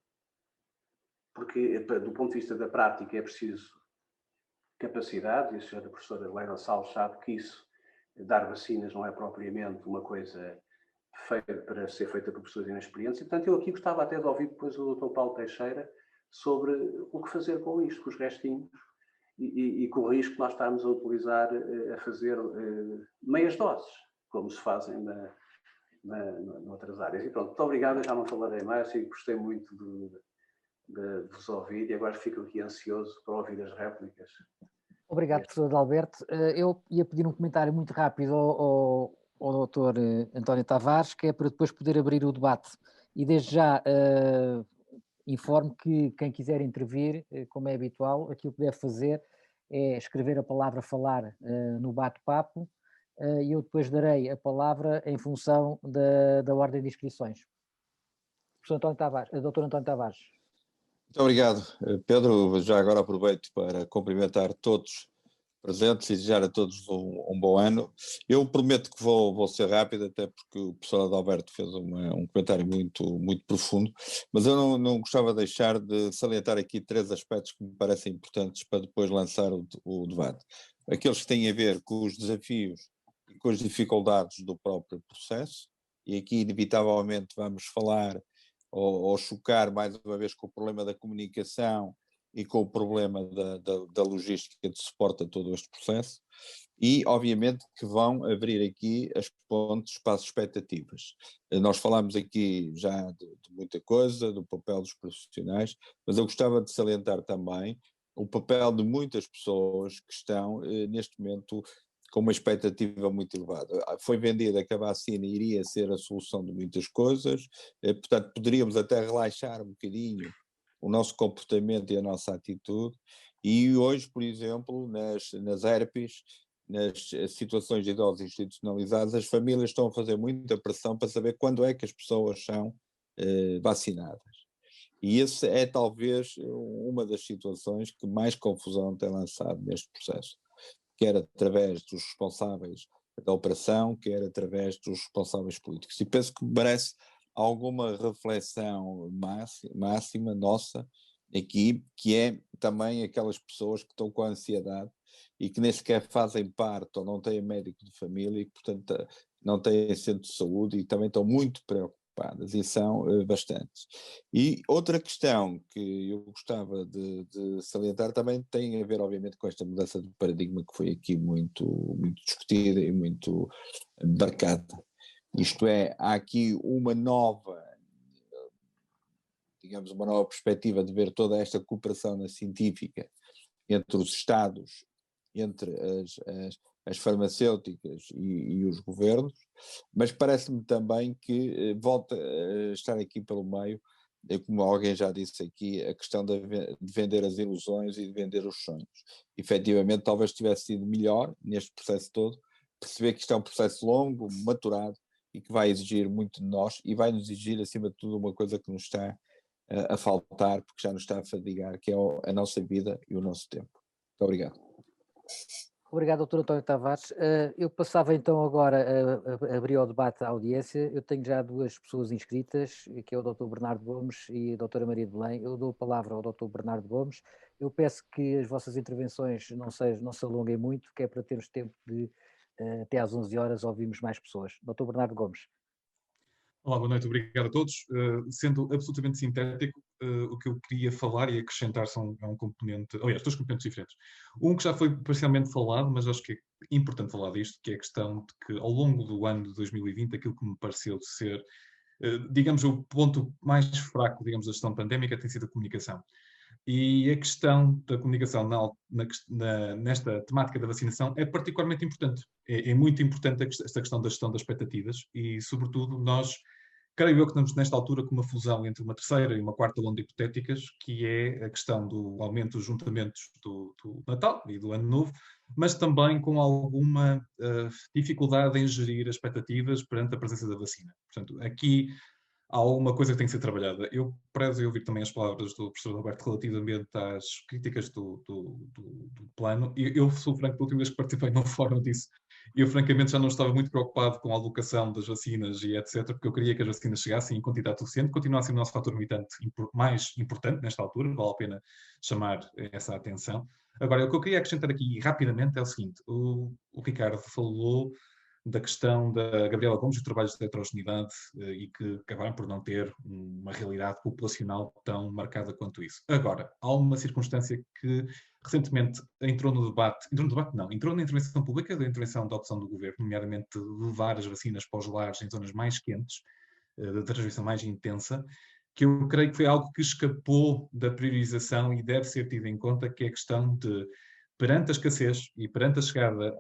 porque, do ponto de vista da prática, é preciso capacidade, e a senhora professora Leila Salles sabe que isso, dar vacinas, não é propriamente uma coisa para ser feita por pessoas inexperientes. E, portanto, eu aqui gostava até de ouvir depois o Dr. Paulo Teixeira sobre o que fazer com isto, com os restinhos, e com o risco de nós estarmos a utilizar, a fazer meias doses, como se fazem noutras áreas. E pronto, muito obrigado, eu já não falarei mais, e gostei muito de vos ouvir, e agora fico aqui ansioso para ouvir as réplicas Obrigado, professor Adalberto. Eu ia pedir um comentário muito rápido ao doutor António Tavares, que é para depois poder abrir o debate. E desde já informo que quem quiser intervir, como é habitual, aquilo que deve fazer é escrever a palavra falar no bate-papo e eu depois darei a palavra em função da ordem de inscrições. Professor António Tavares, doutor António Tavares. Muito obrigado, Pedro. Já agora aproveito para cumprimentar todos presentes e desejar a todos um bom ano. Eu prometo que vou ser rápido, até porque o professor Adalberto fez um comentário muito profundo, mas eu não gostava de deixar de salientar aqui 3 aspectos que me parecem importantes para depois lançar o debate. Aqueles que têm a ver com os desafios e com as dificuldades do próprio processo, e aqui inevitavelmente vamos falar ou chocar mais uma vez com o problema da comunicação e com o problema da logística de suporte a todo este processo, e obviamente que vão abrir aqui as pontes para as expectativas. Nós falámos aqui já de muita coisa, do papel dos profissionais, mas eu gostava de salientar também o papel de muitas pessoas que estão neste momento com uma expectativa muito elevada. Foi vendida que a vacina iria ser a solução de muitas coisas, portanto poderíamos até relaxar um bocadinho o nosso comportamento e a nossa atitude, e hoje, por exemplo, nas ERPs, nas situações de idosos institucionalizados, as famílias estão a fazer muita pressão para saber quando é que as pessoas são vacinadas. E essa é talvez uma das situações que mais confusão tem lançado neste processo, quer através dos responsáveis da operação, quer através dos responsáveis políticos. E penso que merece alguma reflexão máxima nossa aqui, que é também aquelas pessoas que estão com ansiedade e que nem sequer fazem parte ou não têm médico de família e, portanto, não têm centro de saúde e também estão muito preocupadas, e são bastantes. E outra questão que eu gostava de salientar também tem a ver, obviamente, com esta mudança de paradigma que foi aqui muito discutida e muito marcada. Isto é, há aqui uma nova perspectiva de ver toda esta cooperação científica entre os Estados, entre as farmacêuticas e os governos, mas parece-me também que volta a estar aqui pelo meio, como alguém já disse aqui, a questão de vender as ilusões e de vender os sonhos. Efetivamente, talvez tivesse sido melhor, neste processo todo, perceber que isto é um processo longo, maturado, e que vai exigir muito de nós e vai nos exigir, acima de tudo, uma coisa que nos está a faltar, porque já nos está a fadigar, que é a nossa vida e o nosso tempo. Muito obrigado. Obrigado, doutor António Tavares. Eu passava então agora a abrir ao debate a audiência. Eu tenho já 2 pessoas inscritas, que é o doutor Bernardo Gomes e a doutora Maria de Belém. Eu dou a palavra ao doutor Bernardo Gomes. Eu peço que as vossas intervenções não se alonguem muito, que é para termos tempo de, até às 11 horas, ouvirmos mais pessoas. Doutor Bernardo Gomes. Olá, boa noite, obrigado a todos. Sendo absolutamente sintético, o que eu queria falar e acrescentar é um componente, aliás, 2 componentes diferentes. Um que já foi parcialmente falado, mas acho que é importante falar disto, que é a questão de que ao longo do ano de 2020, aquilo que me pareceu ser, digamos, o ponto mais fraco, digamos, da gestão pandémica tem sido a comunicação. E a questão da comunicação nesta temática da vacinação é particularmente importante. É muito importante esta questão da gestão das expectativas e, sobretudo, nós, creio eu que estamos nesta altura com uma fusão entre uma terceira e uma quarta onda hipotéticas, que é a questão do aumento dos juntamentos do Natal e do Ano Novo, mas também com alguma dificuldade em gerir as expectativas perante a presença da vacina. Portanto, aqui há alguma coisa que tem que ser trabalhada. Eu prezo ouvir também as palavras do professor Alberto relativamente às críticas do plano. Eu sou franco, da última vez que participei no fórum disso, eu francamente já não estava muito preocupado com a alocação das vacinas e etc, porque eu queria que as vacinas chegassem em quantidade suficiente, continua a ser o nosso fator limitante mais importante nesta altura, vale a pena chamar essa atenção. Agora, o que eu queria acrescentar aqui rapidamente é o seguinte, o Ricardo falou da questão da Gabriela Gomes e os trabalhos de heterogeneidade e que acabaram por não ter uma realidade populacional tão marcada quanto isso. Agora, há uma circunstância que recentemente entrou na intervenção pública da intervenção da opção do governo, nomeadamente de levar as vacinas para os lares em zonas mais quentes, da transmissão mais intensa, que eu creio que foi algo que escapou da priorização e deve ser tido em conta, que é a questão de perante a escassez e perante a chegada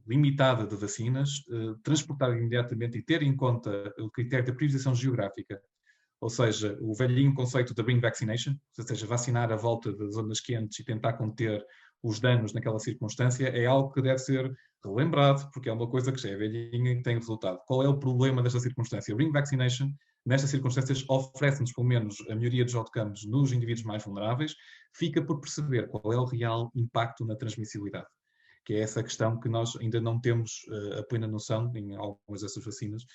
limitada de vacinas, transportar imediatamente e ter em conta o critério da priorização geográfica, ou seja, o velhinho conceito da Ring Vaccination, ou seja, vacinar à volta das zonas quentes e tentar conter os danos naquela circunstância, é algo que deve ser relembrado, porque é uma coisa que já é velhinha e tem resultado. Qual é o problema desta circunstância? O Ring Vaccination, nestas circunstâncias, oferece-nos, pelo menos, a melhoria dos outcomes nos indivíduos mais vulneráveis, fica por perceber qual é o real impacto na transmissibilidade, que é essa questão que nós ainda não temos a plena noção em algumas dessas vacinas,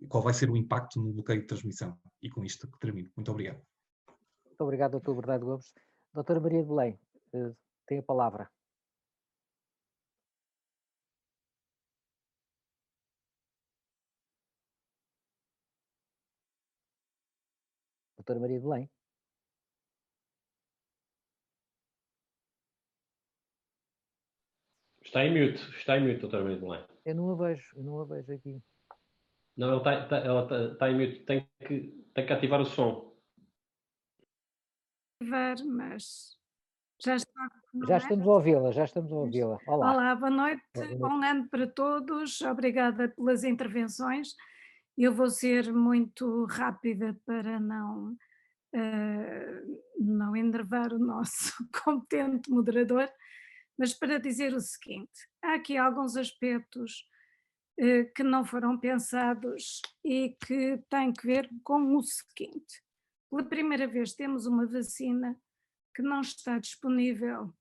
qual vai ser o impacto no bloqueio de transmissão. E com isto termino. Muito obrigado. Muito obrigado, Dr. Bernardo Gomes. Doutora Maria de Belém, tem a palavra. Doutora Maria de Belém. Está em mute, doutora Maria de Belém. Eu não a vejo aqui. Não, ela está em mute, tem que ativar o som. Mas já está. Já estamos a ouvi-la, Olá. Olá, boa noite, bom ano para todos, obrigada pelas intervenções. Eu vou ser muito rápida para não enervar o nosso competente moderador, mas para dizer o seguinte, há aqui alguns aspectos que não foram pensados e que têm que ver com o seguinte. Pela primeira vez temos uma vacina que não está disponível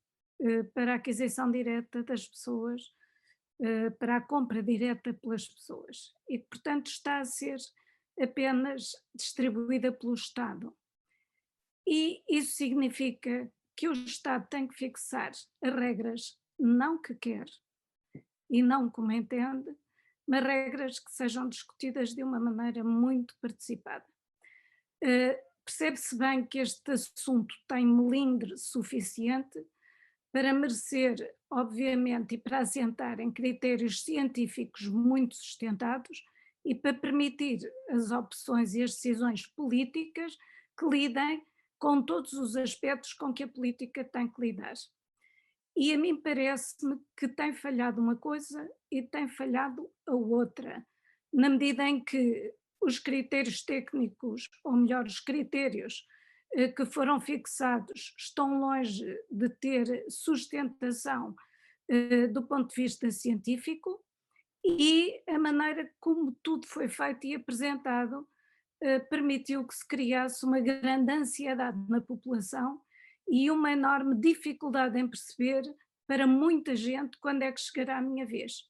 para a aquisição direta das pessoas, para a compra direta pelas pessoas e que, portanto, está a ser apenas distribuída pelo Estado. E isso significa que o Estado tem que fixar as regras, não que quer e não como entende, mas regras que sejam discutidas de uma maneira muito participada. Percebe-se bem que este assunto tem melindre suficiente para merecer, obviamente, e para assentar em critérios científicos muito sustentados e para permitir as opções e as decisões políticas que lidem com todos os aspectos com que a política tem que lidar. E a mim parece-me que tem falhado uma coisa e tem falhado a outra, na medida em que os critérios técnicos, ou melhor, os critérios que foram fixados estão longe de ter sustentação do ponto de vista científico e a maneira como tudo foi feito e apresentado permitiu que se criasse uma grande ansiedade na população e uma enorme dificuldade em perceber para muita gente quando é que chegará a minha vez.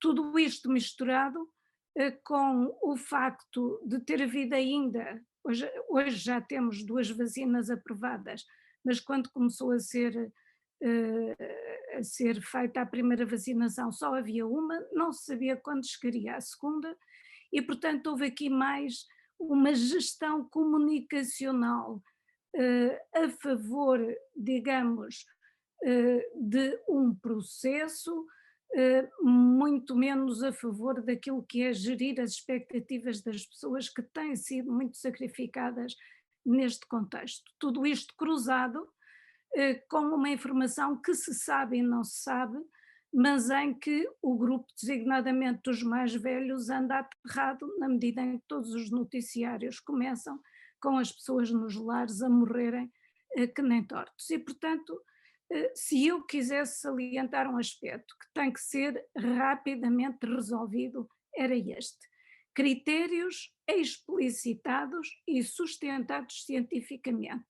Tudo isto misturado com o facto de ter havido ainda, hoje já temos 2 vacinas aprovadas, mas quando começou a ser feita a primeira vacinação só havia uma, não se sabia quando chegaria a segunda e portanto houve aqui mais uma gestão comunicacional a favor, digamos, de um processo, muito menos a favor daquilo que é gerir as expectativas das pessoas que têm sido muito sacrificadas neste contexto. Tudo isto cruzado com uma informação que se sabe e não se sabe, mas em que o grupo designadamente dos mais velhos anda aterrado na medida em que todos os noticiários começam com as pessoas nos lares a morrerem que nem tortos. E, portanto, se eu quisesse salientar um aspecto que tem que ser rapidamente resolvido, era este. Critérios explicitados e sustentados cientificamente.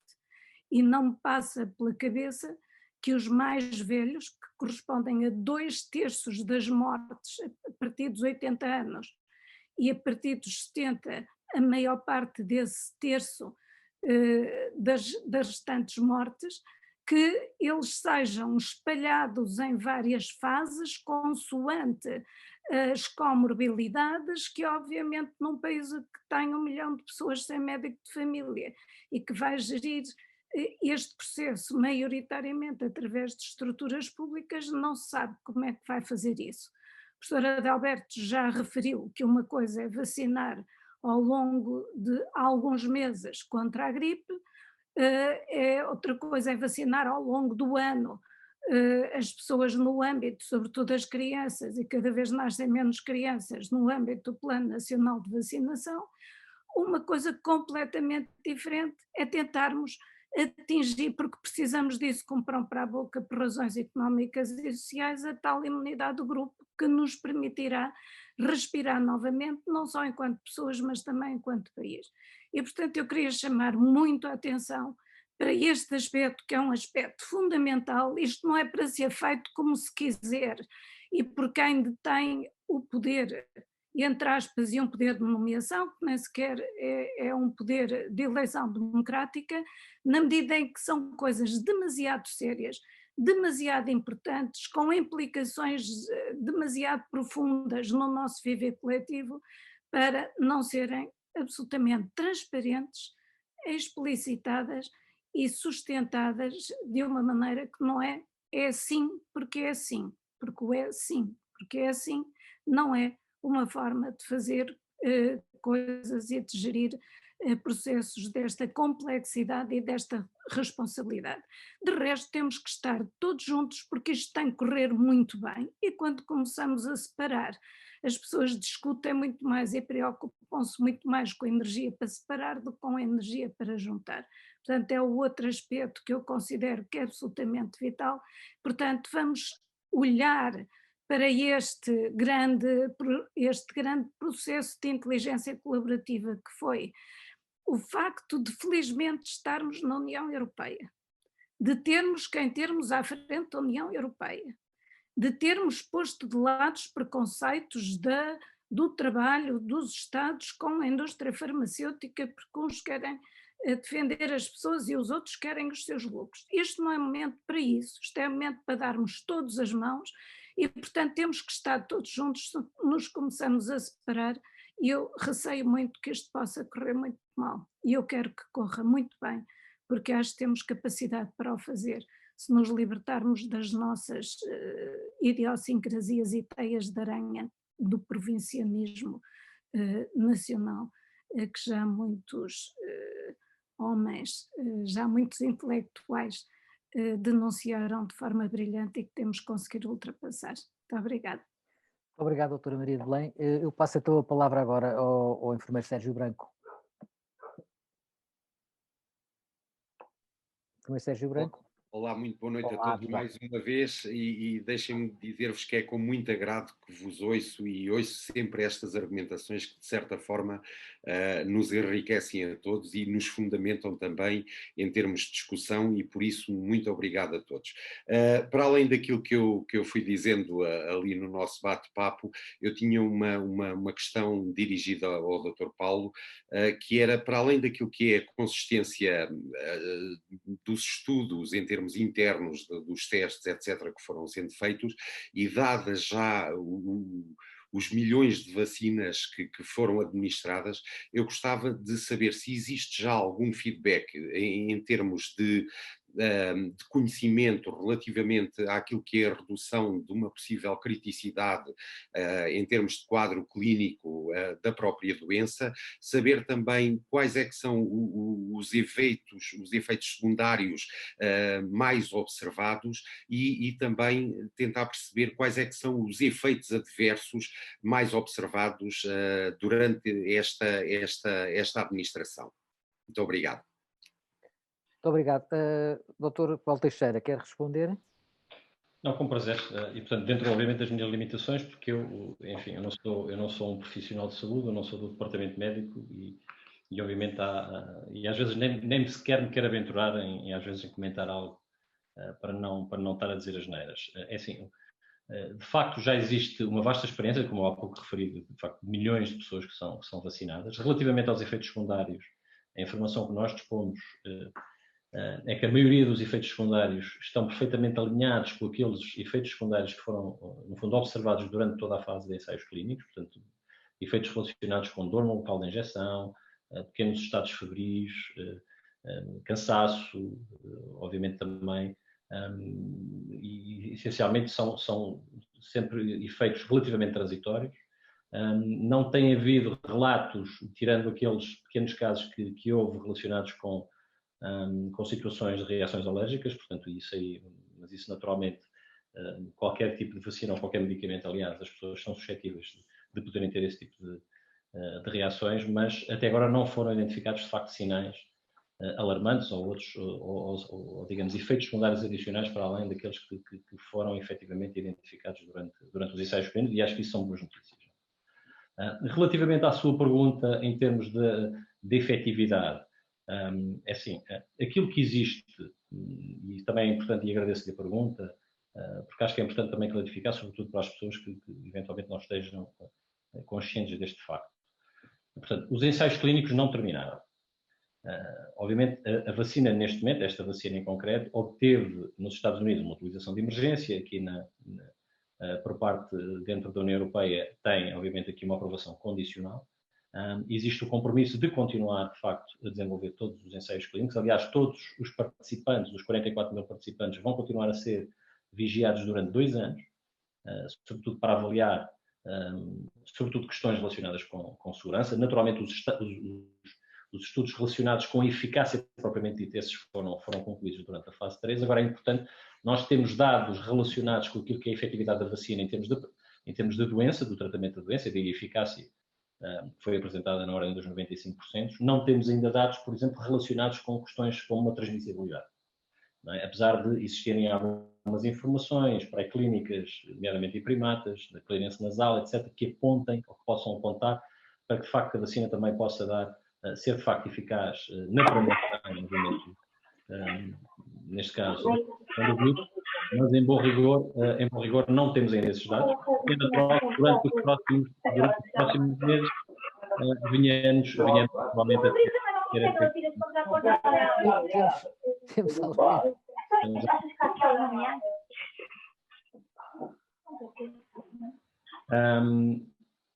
E não me passa pela cabeça que os mais velhos, que correspondem a 2/3 das mortes a partir dos 80 anos e a partir dos 70, a maior parte desse terço das restantes mortes, que eles sejam espalhados em várias fases, consoante as comorbilidades, que obviamente num país que tem 1 milhão de pessoas sem médico de família e que vai gerir este processo maioritariamente através de estruturas públicas, não se sabe como é que vai fazer isso. A professora Adalberto já referiu que uma coisa é vacinar ao longo de alguns meses contra a gripe, outra coisa é vacinar ao longo do ano as pessoas no âmbito, sobretudo as crianças, e cada vez nascem menos crianças no âmbito do Plano Nacional de Vacinação. Uma coisa completamente diferente é tentarmos atingir, porque precisamos disso como pão para a boca por razões económicas e sociais, a tal imunidade do grupo que nos permitirá respirar novamente, não só enquanto pessoas, mas também enquanto país. E, portanto, eu queria chamar muito a atenção para este aspecto, que é um aspecto fundamental. Isto não é para ser feito como se quiser e por quem detém o poder, entre aspas, e um poder de nomeação, que nem sequer é um poder de eleição democrática, na medida em que são coisas demasiado sérias, demasiado importantes, com implicações demasiado profundas no nosso viver coletivo, para não serem absolutamente transparentes, explicitadas e sustentadas de uma maneira que não é assim porque é assim, porque o é sim, porque é assim, não é uma forma de fazer coisas e de gerir processos desta complexidade e desta responsabilidade. De resto, temos que estar todos juntos, porque isto tem que correr muito bem, e quando começamos a separar, as pessoas discutem muito mais e preocupam-se muito mais com a energia para separar do que com a energia para juntar. Portanto, é o outro aspecto que eu considero que é absolutamente vital. Portanto, vamos olhar para este grande processo de inteligência colaborativa que foi o facto de felizmente estarmos na União Europeia, de termos quem termos à frente da União Europeia, de termos posto de lado os preconceitos do trabalho dos Estados com a indústria farmacêutica, porque uns querem defender as pessoas e os outros querem os seus lucros. Este não é momento para isso, este é momento para darmos todos as mãos e, portanto, temos que estar todos juntos. Se nos começamos a separar, e eu receio muito que isto possa correr muito mal, e eu quero que corra muito bem, porque acho que temos capacidade para o fazer, se nos libertarmos das nossas idiosincrasias e teias de aranha do provincianismo nacional, que já muitos homens, já muitos intelectuais denunciaram de forma brilhante e que temos que conseguir ultrapassar. Muito obrigada. Obrigado, doutora Maria de Belém. Eu passo então a palavra agora ao enfermeiro Sérgio Branco. Enfermeiro Sérgio Branco. Olá, muito boa noite a todos mais uma vez e deixem-me dizer-vos que é com muito agrado que vos ouço e ouço sempre estas argumentações que de certa forma nos enriquecem a todos e nos fundamentam também em termos de discussão e por isso muito obrigado a todos. Para além daquilo que eu fui dizendo ali no nosso bate-papo, eu tinha uma questão dirigida ao Dr. Paulo, que era para além daquilo que é a consistência dos estudos em termos internos dos testes, etc., que foram sendo feitos, e dadas já os milhões de vacinas que foram administradas, eu gostava de saber se existe já algum feedback em termos de conhecimento relativamente àquilo que é a redução de uma possível criticidade em termos de quadro clínico da própria doença, saber também quais é que são os efeitos secundários mais observados e também tentar perceber quais é que são os efeitos adversos mais observados durante esta administração. Muito obrigado. Muito obrigado. Dr. Paulo Teixeira, quer responder? Não, com prazer. E, portanto, dentro, obviamente, das minhas limitações, porque enfim, eu não sou um profissional de saúde, eu não sou do departamento médico e obviamente, e às vezes nem sequer me quero aventurar às vezes, em comentar algo para não estar a dizer asneiras. É assim, de facto, já existe uma vasta experiência, como há pouco referi, de facto, milhões de pessoas que são vacinadas. Relativamente aos efeitos secundários, a informação que nós dispomos é que a maioria dos efeitos secundários estão perfeitamente alinhados com aqueles efeitos secundários que foram, no fundo, observados durante toda a fase de ensaios clínicos, portanto, efeitos relacionados com dor no local da injeção, pequenos estados febris, cansaço, obviamente também, e essencialmente são sempre efeitos relativamente transitórios. Não tem havido relatos, tirando aqueles pequenos casos que houve relacionados com situações de reações alérgicas, portanto isso aí mas isso naturalmente, qualquer tipo de vacina ou qualquer medicamento, aliás, as pessoas são suscetíveis de poderem ter esse tipo de reações, mas até agora não foram identificados de facto sinais alarmantes ou outros, ou digamos, efeitos secundários adicionais para além daqueles que foram efetivamente identificados durante os ensaios clínicos, e acho que isso são boas notícias. Relativamente à sua pergunta em termos de efetividade, é assim, aquilo que existe, e também é importante, e agradeço-lhe a pergunta, porque acho que é importante também clarificar, sobretudo para as pessoas que eventualmente não estejam conscientes deste facto. Portanto, os ensaios clínicos não terminaram. Obviamente, a vacina neste momento, esta vacina em concreto, obteve nos Estados Unidos uma utilização de emergência, aqui por parte dentro da União Europeia tem, obviamente, aqui uma aprovação condicional. Existe o compromisso de continuar, de facto, a desenvolver todos os ensaios clínicos. Aliás, todos os participantes, os 44 mil participantes, vão continuar a ser vigiados durante 2 anos, sobretudo para avaliar, sobretudo, questões relacionadas com segurança. Naturalmente, os estudos relacionados com a eficácia propriamente dita, esses foram concluídos durante a fase 3. Agora é importante, nós temos dados relacionados com aquilo que é a efetividade da vacina em termos de doença, do tratamento da doença e da eficácia, que foi apresentada na ordem dos 95%. Não temos ainda dados, por exemplo, relacionados com questões como a transmissibilidade. Não é? Apesar de existirem algumas informações pré-clínicas, nomeadamente em primatas, da clearance nasal, etc., que apontem ou que possam apontar para que, de facto, a vacina também possa ser de facto eficaz na prevenção, neste caso, mas em bom rigor não temos ainda esses dados. É natural que durante os próximos meses venhamos provavelmente a ter essa. Temos algo.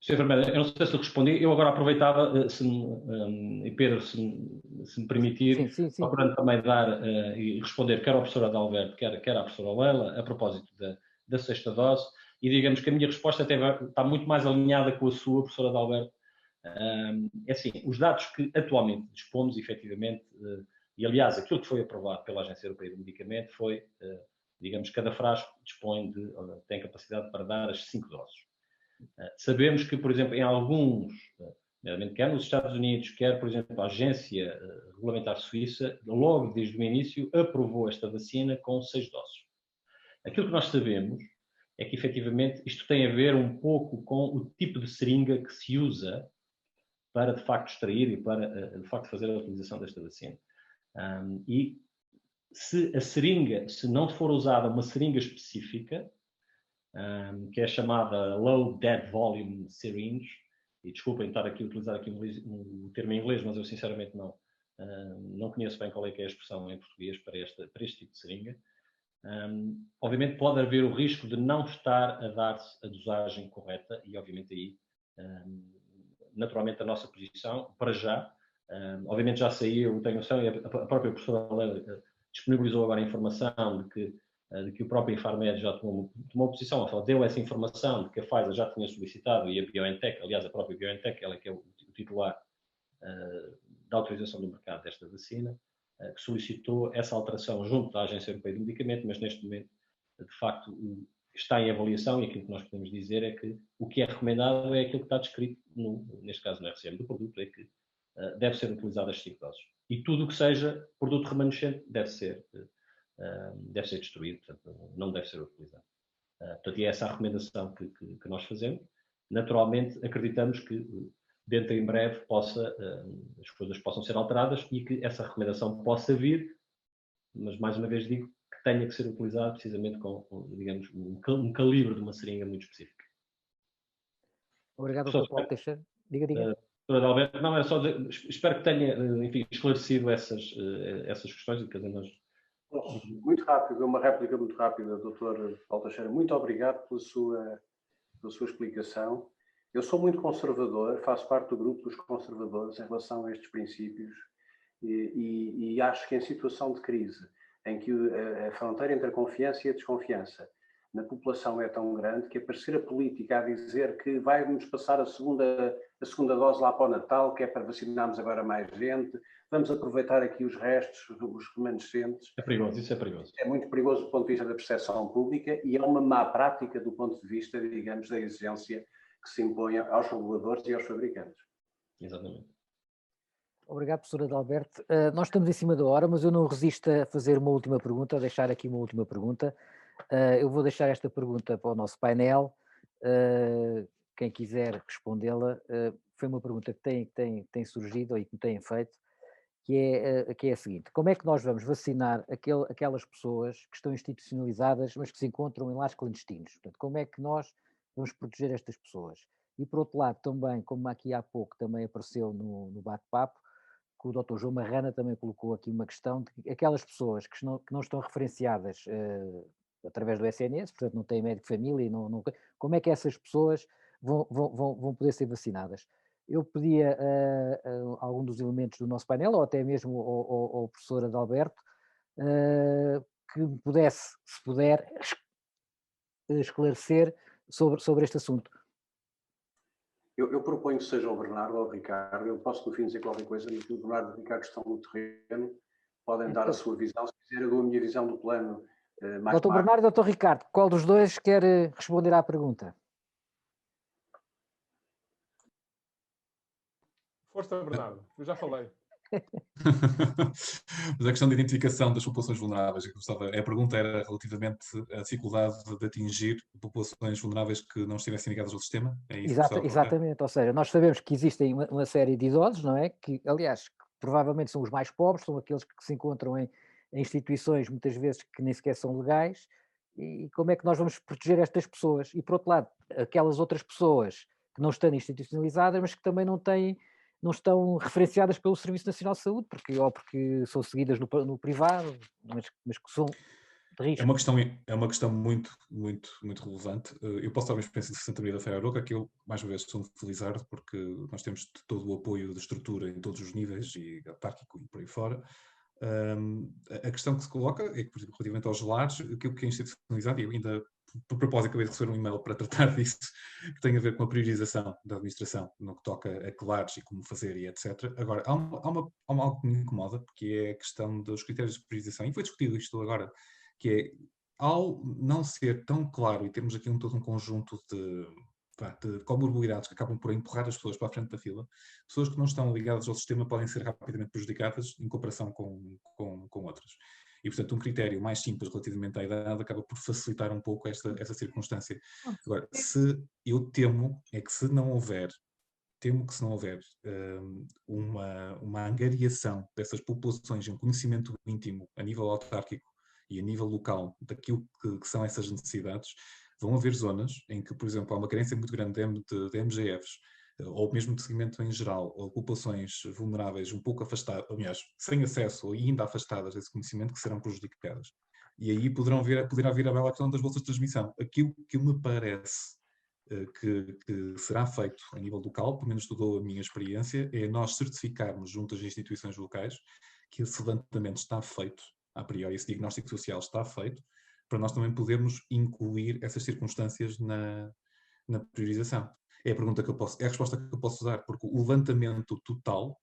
Sr. Vermelho, eu não sei se eu respondi, eu agora aproveitava, e Pedro, se me permitir, procurando também dar e responder quer ao professor Adalberto, quer à professora Leila, a propósito da 6ª dose, e digamos que a minha resposta até está muito mais alinhada com a sua, professora Adalberto. É assim, os dados que atualmente dispomos, efetivamente, e aliás, aquilo que foi aprovado pela Agência Europeia do Medicamento foi, digamos, cada frasco tem capacidade para dar as 5 doses. Sabemos que, por exemplo, em alguns, quer nos Estados Unidos, quer, por exemplo, a Agência Regulamentar Suíça, logo desde o início, aprovou esta vacina com 6 doses. Aquilo que nós sabemos é que, efetivamente, isto tem a ver um pouco com o tipo de seringa que se usa para, de facto, extrair e para, de facto, fazer a utilização desta vacina. E se a seringa, se não for usada uma seringa específica, que é chamada Low Dead Volume Syringe, e desculpem estar aqui a utilizar aqui um termo em inglês, mas eu sinceramente não conheço bem qual é que é a expressão em português para este tipo de seringa. Obviamente pode haver o risco de não estar a dar-se a dosagem correta e obviamente aí, naturalmente a nossa posição, para já, obviamente já saiu, tenho noção, e a própria professora Leila disponibilizou agora a informação de que o próprio Infarmed já tomou posição, deu essa informação de que a Pfizer já tinha solicitado, e a BioNTech, aliás a própria BioNTech, ela que é o titular da autorização do mercado desta vacina, que solicitou essa alteração junto da Agência Europeia do Medicamento, mas neste momento, de facto, está em avaliação e aquilo que nós podemos dizer é que o que é recomendado é aquilo que está descrito, neste caso no RCM do produto, é que deve ser utilizado as 5 doses. E tudo o que seja produto remanescente deve ser destruído, portanto, não deve ser utilizado. Portanto, é essa a recomendação que nós fazemos. Naturalmente, acreditamos que dentro em breve as coisas possam ser alteradas e que essa recomendação possa vir, mas mais uma vez digo que tenha que ser utilizado precisamente com digamos, um calibre de uma seringa muito específica. Obrigado, Dr. Paulo Teixeira. Diga. Alberto, não, era só espero que tenha, enfim, esclarecido essas questões e que nós... Muito rápido, uma réplica muito rápida, Dr. Paulo Teixeira. Muito obrigado pela sua explicação. Eu sou muito conservador, faço parte do grupo dos conservadores em relação a estes princípios e acho que em situação de crise, em que a fronteira entre a confiança e a desconfiança na população é tão grande que aparecer a política a dizer que vai-nos passar a segunda dose lá para o Natal, que é para vacinarmos agora mais gente, vamos aproveitar aqui os restos, os remanescentes. É perigoso, isso é perigoso. É muito perigoso do ponto de vista da percepção pública e é uma má prática do ponto de vista, digamos, da exigência que se impõe aos reguladores e aos fabricantes. Exatamente. Obrigado, professor Adalberto. Nós estamos em cima da hora, mas eu não resisto a fazer uma última pergunta, a deixar aqui uma última pergunta. Eu vou deixar esta pergunta para o nosso painel. Quem quiser respondê-la, foi uma pergunta que tem surgido e que me têm feito, que é a seguinte: como é que nós vamos vacinar aquelas pessoas que estão institucionalizadas, mas que se encontram em lares clandestinos? Portanto, como é que nós vamos proteger estas pessoas? E por outro lado também, como aqui há pouco também apareceu no bate-papo, que o Dr. João Marrana também colocou aqui uma questão de aquelas pessoas que não estão referenciadas através do SNS, portanto não têm médico de família, como é que essas pessoas vão poder ser vacinadas? Eu pedia a algum dos elementos do nosso painel, ou até mesmo ao professor Adalberto, que me pudesse, se puder, esclarecer sobre este assunto. Eu proponho que seja o Bernardo ou o Ricardo. Eu posso, no fim, dizer qualquer coisa, mas o Bernardo e o Ricardo estão no terreno, podem dar a sua visão. Se quiser, eu dou a minha visão do plano mais Dr. Bernardo e Dr. Ricardo, qual dos dois quer responder à pergunta? Força, Bernardo, eu já falei. Mas a questão da identificação das populações vulneráveis, a pergunta era relativamente à dificuldade de atingir populações vulneráveis que não estivessem ligadas ao sistema? É isso Exatamente, ou seja, nós sabemos que existem uma série de idosos, não é? Que, aliás, que provavelmente são os mais pobres, são aqueles que se encontram em instituições, muitas vezes, que nem sequer são legais, e como é que nós vamos proteger estas pessoas? E, por outro lado, aquelas outras pessoas que não estão institucionalizadas, mas que também não estão referenciadas pelo Serviço Nacional de Saúde, porque são seguidas no privado, mas que são de risco. É uma questão muito, muito, muito relevante. Eu posso dar uma experiência de Santa Maria da Feira Aroca, que eu, mais uma vez, sou um felizardo, porque nós temos todo o apoio de estrutura em todos os níveis, e autárquico e por aí fora. A questão que se coloca é que, por exemplo, relativamente aos lares, aquilo que é institucionalizado, e eu ainda, por propósito, acabei de receber um e-mail para tratar disso, que tem a ver com a priorização da administração, no que toca a que lares e como fazer e etc. Agora, há algo que me incomoda, que é a questão dos critérios de priorização, e foi discutido isto agora, que é, ao não ser tão claro, e temos aqui todo um conjunto de comorbilidades que acabam por empurrar as pessoas para a frente da fila, pessoas que não estão ligadas ao sistema podem ser rapidamente prejudicadas em comparação com outras. E, portanto, um critério mais simples relativamente à idade acaba por facilitar um pouco essa circunstância. Agora, temo que se não houver uma angariação dessas populações, um conhecimento íntimo a nível autárquico e a nível local daquilo que são essas necessidades, vão haver zonas em que, por exemplo, há uma carência muito grande de MGFs, ou mesmo de segmento em geral, ou populações vulneráveis um pouco afastadas, aliás, sem acesso ou ainda afastadas desse conhecimento, que serão prejudicadas. E aí poderá vir a bela questão das bolsas de transmissão. Aquilo que me parece que será feito a nível local, pelo menos toda a minha experiência, é nós certificarmos junto às instituições locais que esse levantamento está feito, a priori, esse diagnóstico social está feito, para nós também podermos incluir essas circunstâncias na priorização. É a resposta que eu posso dar, porque o levantamento total,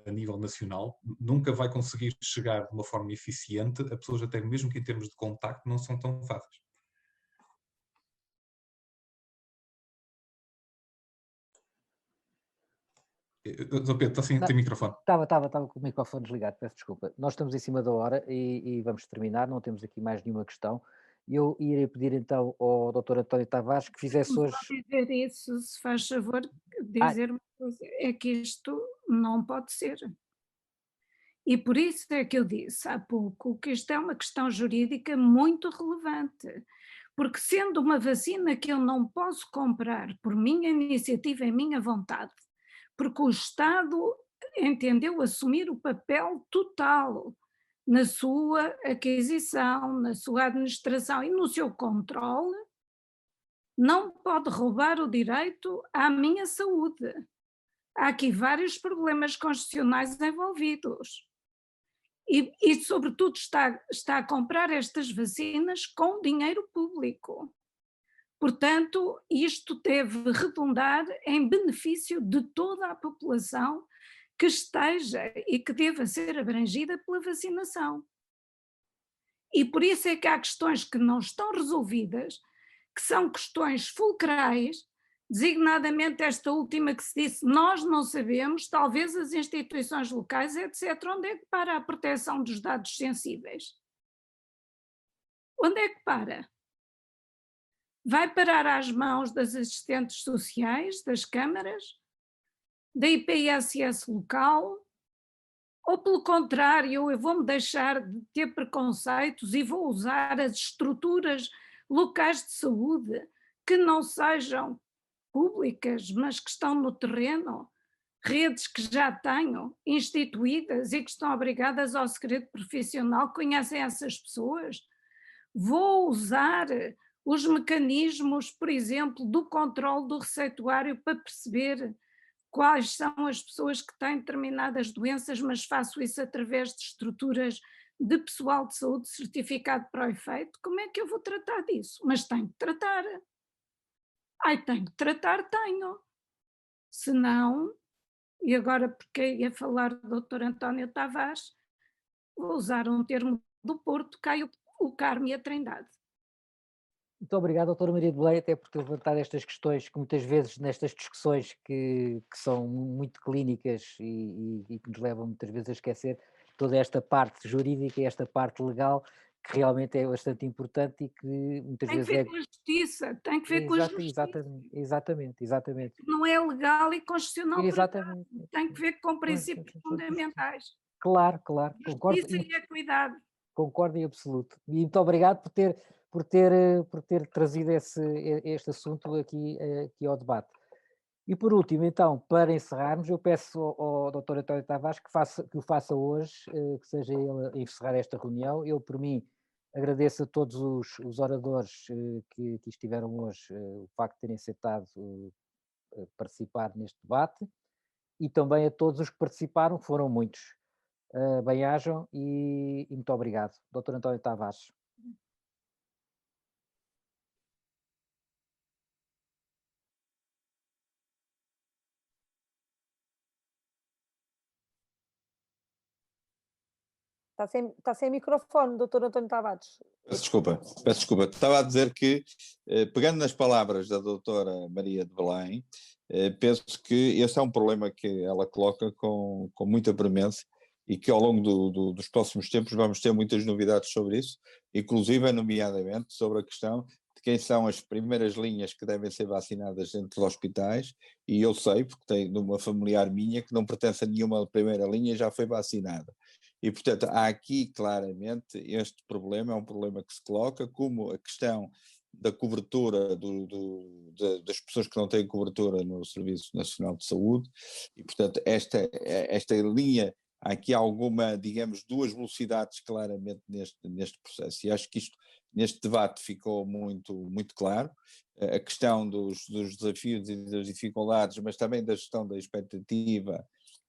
a nível nacional, nunca vai conseguir chegar de uma forma eficiente a pessoas até mesmo que em termos de contacto não são tão fáceis. Pedro, está sem ter microfone. Estava com o microfone desligado, peço desculpa. Nós estamos em cima da hora e vamos terminar, não temos aqui mais nenhuma questão. Eu irei pedir então ao Dr. António Tavares que fizesse hoje... dizer isso, se faz favor, dizer uma coisa, é que isto não pode ser. E por isso é que eu disse há pouco que isto é uma questão jurídica muito relevante, porque sendo uma vacina que eu não posso comprar por minha iniciativa e minha vontade, porque o Estado entendeu assumir o papel total na sua aquisição, na sua administração e no seu controle, não pode roubar o direito à minha saúde. Há aqui vários problemas constitucionais envolvidos. E sobretudo, está a comprar estas vacinas com dinheiro público. Portanto, isto deve redundar em benefício de toda a população que esteja e que deva ser abrangida pela vacinação. E por isso é que há questões que não estão resolvidas, que são questões fulcrais, designadamente esta última que se disse, nós não sabemos, talvez as instituições locais, etc., onde é que para a proteção dos dados sensíveis? Onde é que para? Vai parar às mãos das assistentes sociais, das câmaras, da IPSS local? Ou pelo contrário, eu vou-me deixar de ter preconceitos e vou usar as estruturas locais de saúde que não sejam públicas, mas que estão no terreno, redes que já tenho instituídas e que estão obrigadas ao segredo profissional, conhecem essas pessoas? Vou usar os mecanismos, por exemplo, do controle do receituário para perceber quais são as pessoas que têm determinadas doenças, mas faço isso através de estruturas de pessoal de saúde certificado para o efeito. Como é que eu vou tratar disso? Mas tenho que tratar. Ai, tenho que tratar, tenho. Senão, e agora porque ia falar do Dr. António Tavares, vou usar um termo do Porto, cai o Carmo e a Trindade. Muito obrigado, doutora Maria de Belém, até por ter levantado estas questões que muitas vezes nestas discussões que são muito clínicas e que nos levam muitas vezes a esquecer toda esta parte jurídica e esta parte legal que realmente é bastante importante e que muitas vezes tem que ver com a justiça, tem que ver com a justiça. Exatamente. Não é legal e constitucional. Exatamente. Tem que ver com princípios fundamentais. Claro, concordo. Justiça e equidade. Concordo em absoluto. E muito obrigado por ter trazido este assunto aqui ao debate. E por último, então, para encerrarmos, eu peço ao Dr. António Tavares que o faça hoje, que seja ele a encerrar esta reunião. Eu, por mim, agradeço a todos os oradores que estiveram hoje o facto de terem aceitado participar neste debate e também a todos os que participaram, que foram muitos. Bem-ajam e muito obrigado. Dr. António Tavares. Está sem microfone, doutor António Tavares. Peço desculpa. Estava a dizer que, pegando nas palavras da doutora Maria de Belém, penso que esse é um problema que ela coloca com muita premência e que ao longo dos próximos tempos vamos ter muitas novidades sobre isso, inclusive, nomeadamente, sobre a questão de quem são as primeiras linhas que devem ser vacinadas dentro dos hospitais, e eu sei, porque tenho uma familiar minha que não pertence a nenhuma primeira linha e já foi vacinada. E, portanto, há aqui claramente este problema, é um problema que se coloca, como a questão da cobertura das pessoas que não têm cobertura no Serviço Nacional de Saúde, e, portanto, esta linha, há aqui alguma, digamos, duas velocidades claramente neste processo, e acho que isto, neste debate, ficou muito claro, a questão dos desafios e das dificuldades, mas também da gestão da expectativa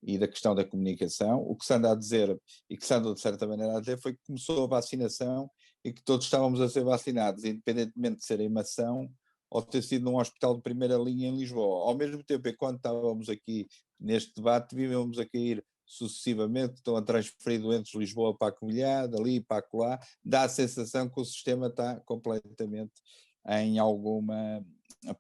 e da questão da comunicação. O que se anda a dizer, e que se anda de certa maneira a dizer, foi que começou a vacinação e que todos estávamos a ser vacinados, independentemente de ser em Mação ou ter sido num hospital de primeira linha em Lisboa. Ao mesmo tempo, enquanto estávamos aqui neste debate, vivemos a cair sucessivamente, estão a transferir doentes de Lisboa para a Covilhã, dali para acolá, dá a sensação que o sistema está completamente em alguma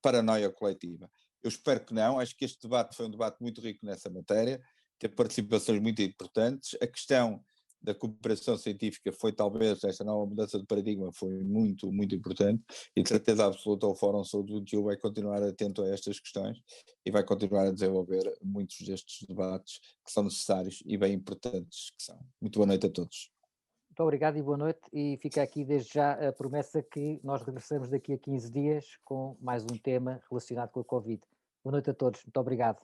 paranoia coletiva. Eu espero que não, acho que este debate foi um debate muito rico nessa matéria, teve participações muito importantes, a questão da cooperação científica foi talvez, esta nova mudança de paradigma foi muito importante, e de certeza absoluta o Fórum Saúde 21 vai continuar atento a estas questões e vai continuar a desenvolver muitos destes debates que são necessários e bem importantes que são. Muito boa noite a todos. Muito obrigado e boa noite, e fica aqui desde já a promessa que nós regressamos daqui a 15 dias com mais um tema relacionado com a Covid. Boa noite a todos, muito obrigado.